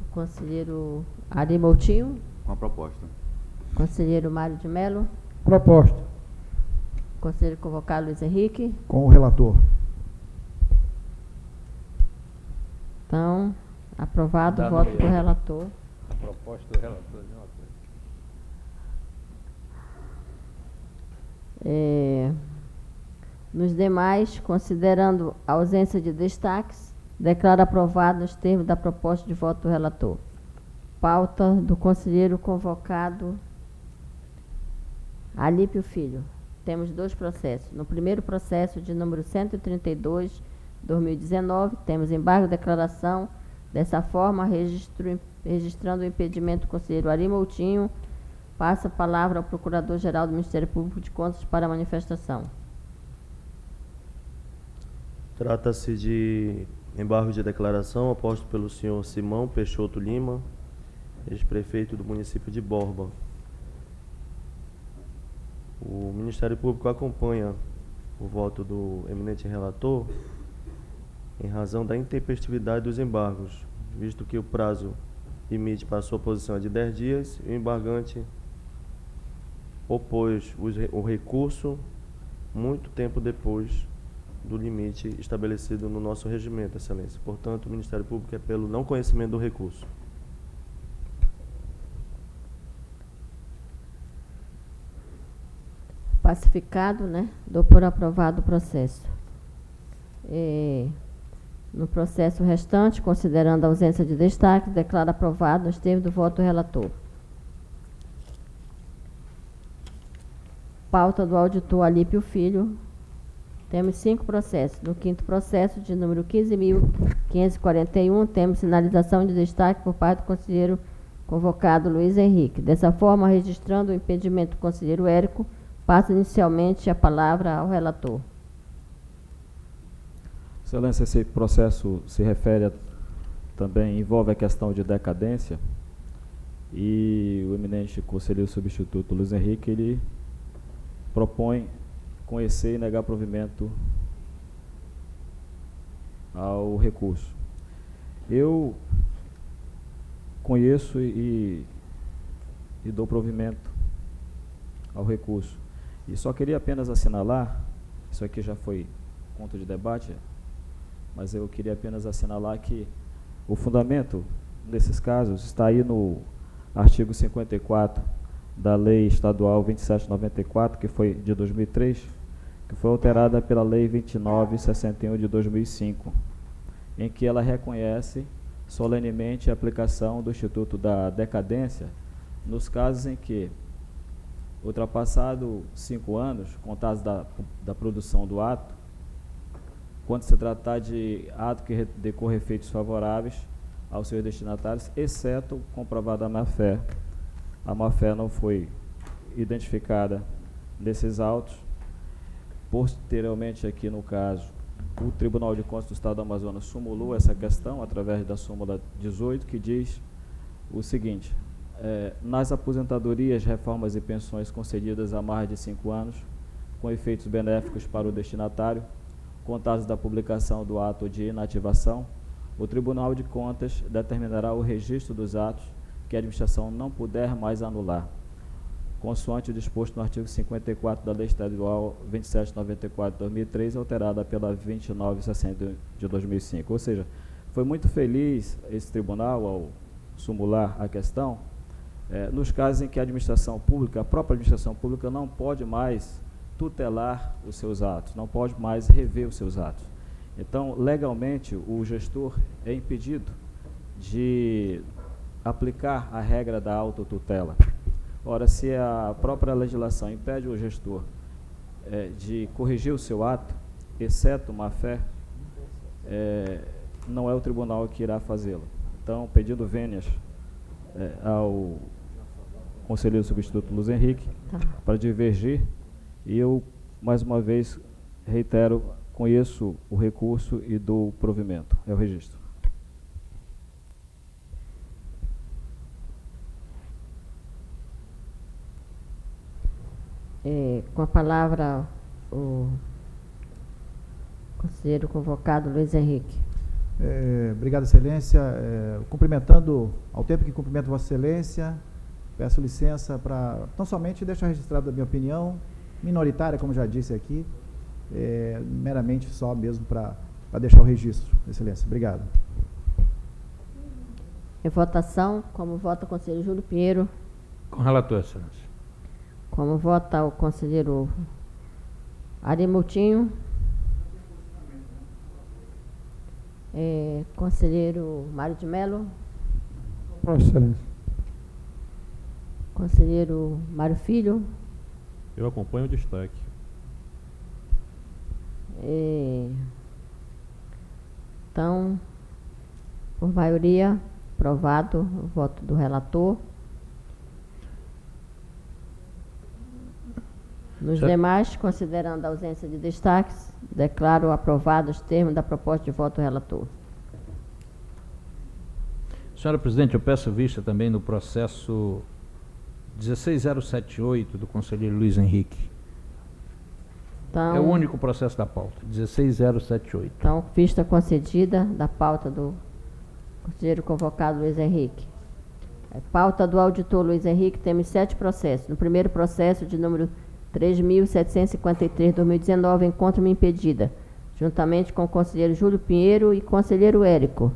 o conselheiro Ari Moutinho. Com a proposta. Conselheiro Mário de Mello. Proposta. Conselheiro convocado Luiz Henrique. Com o relator. Então, aprovado o Dá voto no do meio. relator. A proposta do relator de uma coisa. Nos demais, considerando a ausência de destaques, declaro aprovado os termos da proposta de voto do relator. Pauta do conselheiro convocado Alípio Filho. Temos 2 processos. No primeiro processo, de número 132, 2019, temos embargo de declaração. Dessa forma, registrando o impedimento do conselheiro Ari Moutinho, passa a palavra ao Procurador-Geral do Ministério Público de Contas para a manifestação. Trata-se de embargo de declaração oposto pelo senhor Simão Peixoto Lima, ex-prefeito do município de Borba. O Ministério Público acompanha o voto do eminente relator em razão da intempestividade dos embargos, visto que o prazo limite para sua posição é de 10 dias e o embargante opôs o recurso muito tempo depois do limite estabelecido no nosso regimento, Excelência. Portanto, o Ministério Público é pelo não conhecimento do recurso. Pacificado, né? Dou por aprovado o processo. No processo restante, considerando a ausência de destaque, declaro aprovado nos termos do voto do relator. Pauta do auditor Alípio Filho. Temos 5 processos. No 5º processo, de número 15.541, temos sinalização de destaque por parte do conselheiro convocado Luiz Henrique. Dessa forma, registrando o impedimento do conselheiro Érico, passo inicialmente a palavra ao relator. Excelência, esse processo se refere também, envolve a questão de decadência, e o eminente conselheiro substituto Luiz Henrique, ele propõe conhecer e negar provimento ao recurso. Eu conheço e dou provimento ao recurso. E só queria apenas assinalar, isso aqui já foi ponto de debate, mas eu queria apenas assinalar que o fundamento desses casos está aí no artigo 54 da Lei Estadual 2794, que foi de 2003, que foi alterada pela Lei 2961 de 2005, em que ela reconhece solenemente a aplicação do Instituto da Decadência nos casos em que, ultrapassado 5 anos, contados da produção do ato, quando se tratar de ato que decorra efeitos favoráveis aos seus destinatários, exceto comprovada a má-fé. A má-fé não foi identificada nesses autos. Posteriormente, aqui no caso, o Tribunal de Contas do Estado do Amazonas sumulou essa questão através da súmula 18, que diz o seguinte: nas aposentadorias, reformas e pensões concedidas há mais de 5 anos, com efeitos benéficos para o destinatário, contados da publicação do ato de inativação, o Tribunal de Contas determinará o registro dos atos que a administração não puder mais anular, consoante o disposto no artigo 54 da Lei Estadual 2794 de 2003, alterada pela 2960 de 2005. Ou seja, foi muito feliz esse tribunal ao sumular a questão, nos casos em que a administração pública, a própria administração pública, não pode mais tutelar os seus atos, não pode mais rever os seus atos. Então, legalmente, o gestor é impedido de aplicar a regra da autotutela. Ora, se a própria legislação impede o gestor de corrigir o seu ato, exceto má-fé, não é o tribunal que irá fazê-lo. Então, pedindo vênias ao conselheiro substituto Luiz Henrique para divergir, e eu, mais uma vez, reitero, conheço o recurso e dou provimento. É o registro. Com a palavra, o conselheiro convocado Luiz Henrique. Obrigado, Excelência. Cumprimentando, ao tempo que cumprimento Vossa Excelência, peço licença para, não somente deixar registrado a minha opinião, minoritária, como já disse aqui, meramente só mesmo para deixar o registro, Excelência. Obrigado. Em votação, como vota o conselheiro Júlio Pinheiro? Com relator, Excelência. Como vota o conselheiro Ari Moutinho? Conselheiro Mário de Mello? Vossa Excelência. Conselheiro Mário Filho? Eu acompanho o destaque. Então, por maioria, aprovado o voto do relator. Nos demais, considerando a ausência de destaques, declaro aprovados os termos da proposta de voto do relator. Senhora Presidente, eu peço vista também no processo 16078 do conselheiro Luiz Henrique. Então, é o único processo da pauta, 16078. Então, vista concedida da pauta do conselheiro convocado Luiz Henrique. Pauta do auditor Luiz Henrique, temos 7 processos. No primeiro processo, de número 3.753/2019, encontro-me impedida, juntamente com o conselheiro Júlio Pinheiro e conselheiro Érico.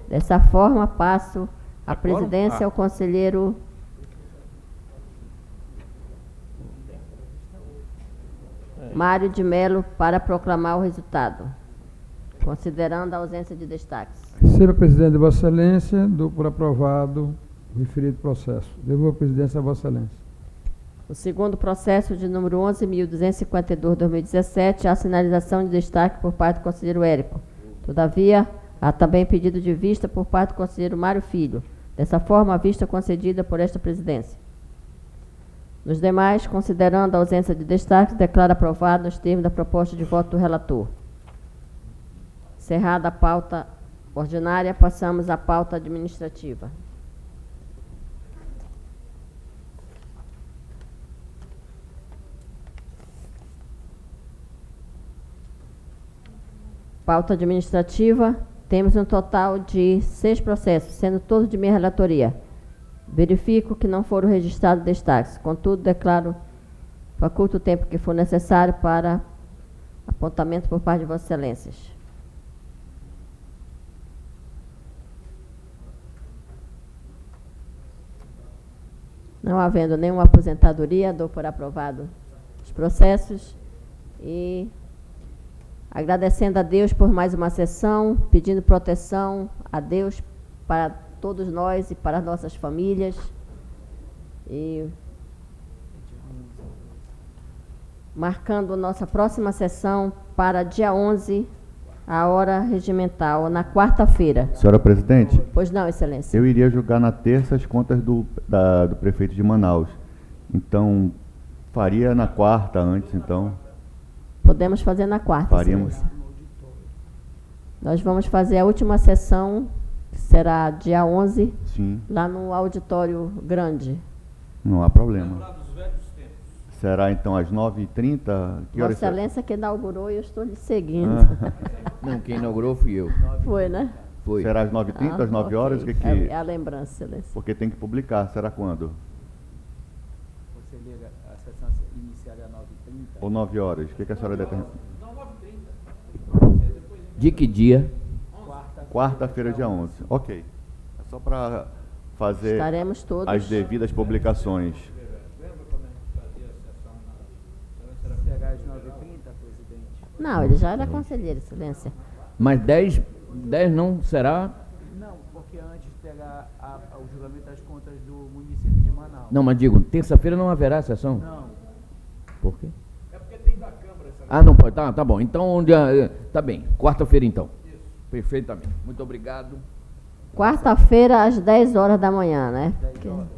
Dessa forma, passo a presidência ao conselheiro Mário de Mello para proclamar o resultado, considerando a ausência de destaques. Receba, presidente de Vossa Excelência, dou por aprovado o referido processo. Devolvo a presidência a Vossa Excelência. O segundo processo, de número 11.252/2017, a sinalização de destaque por parte do conselheiro Érico. Todavia, há também pedido de vista por parte do conselheiro Mário Filho. Dessa forma, a vista concedida por esta presidência. Nos demais, considerando a ausência de destaques, declaro aprovado nos termos da proposta de voto do relator. Encerrada a pauta ordinária, passamos à pauta administrativa. Pauta administrativa, temos um total de 6 processos, sendo todos de minha relatoria. Verifico que não foram registrados destaques. Contudo, declaro, faculto o tempo que for necessário para apontamento por parte de Vossas Excelências. Não havendo nenhuma aposentadoria, dou por aprovado os processos e agradecendo a Deus por mais uma sessão, pedindo proteção a Deus para todos nós e para as nossas famílias. E marcando nossa próxima sessão para dia 11, a hora regimental, na quarta-feira. Senhora presidente, Pois não, Excelência. eu iria julgar na terça as contas do prefeito de Manaus. Então, faria na quarta antes, então. Podemos fazer na quarta, Faríamos. Excelência. Nós vamos fazer a última sessão, que será dia 11, Sim, lá no auditório grande. não há problema. Será então às 9h30? Que Vossa horas será? Excelência que inaugurou e eu estou lhe seguindo. Não, quem inaugurou fui eu. Foi, né? Foi. Será às 9h30, às 9 horas? O ok. que É a lembrança, Excelência. Porque tem que publicar. Será quando? Conselheira, a sessão iniciará às 9h30. Ou 9 horas? O que a senhora determina? De que dia? Quarta-feira, dia 11. Ok. É só para fazer Estaremos todos. as devidas publicações. Será às 9h30, presidente? Não, ele já era conselheiro, Excelência. Mas 10 não será? Não, porque antes terá o julgamento das contas do município de Manaus. Não, mas digo, terça-feira não haverá sessão? Não. Por quê? É porque tem da Câmara essa. Ah, não pode. Tá bom. Então, tá bem. Quarta-feira, então. Isso. Perfeitamente. Muito obrigado. Quarta-feira, às 10 horas da manhã, né? 10 horas.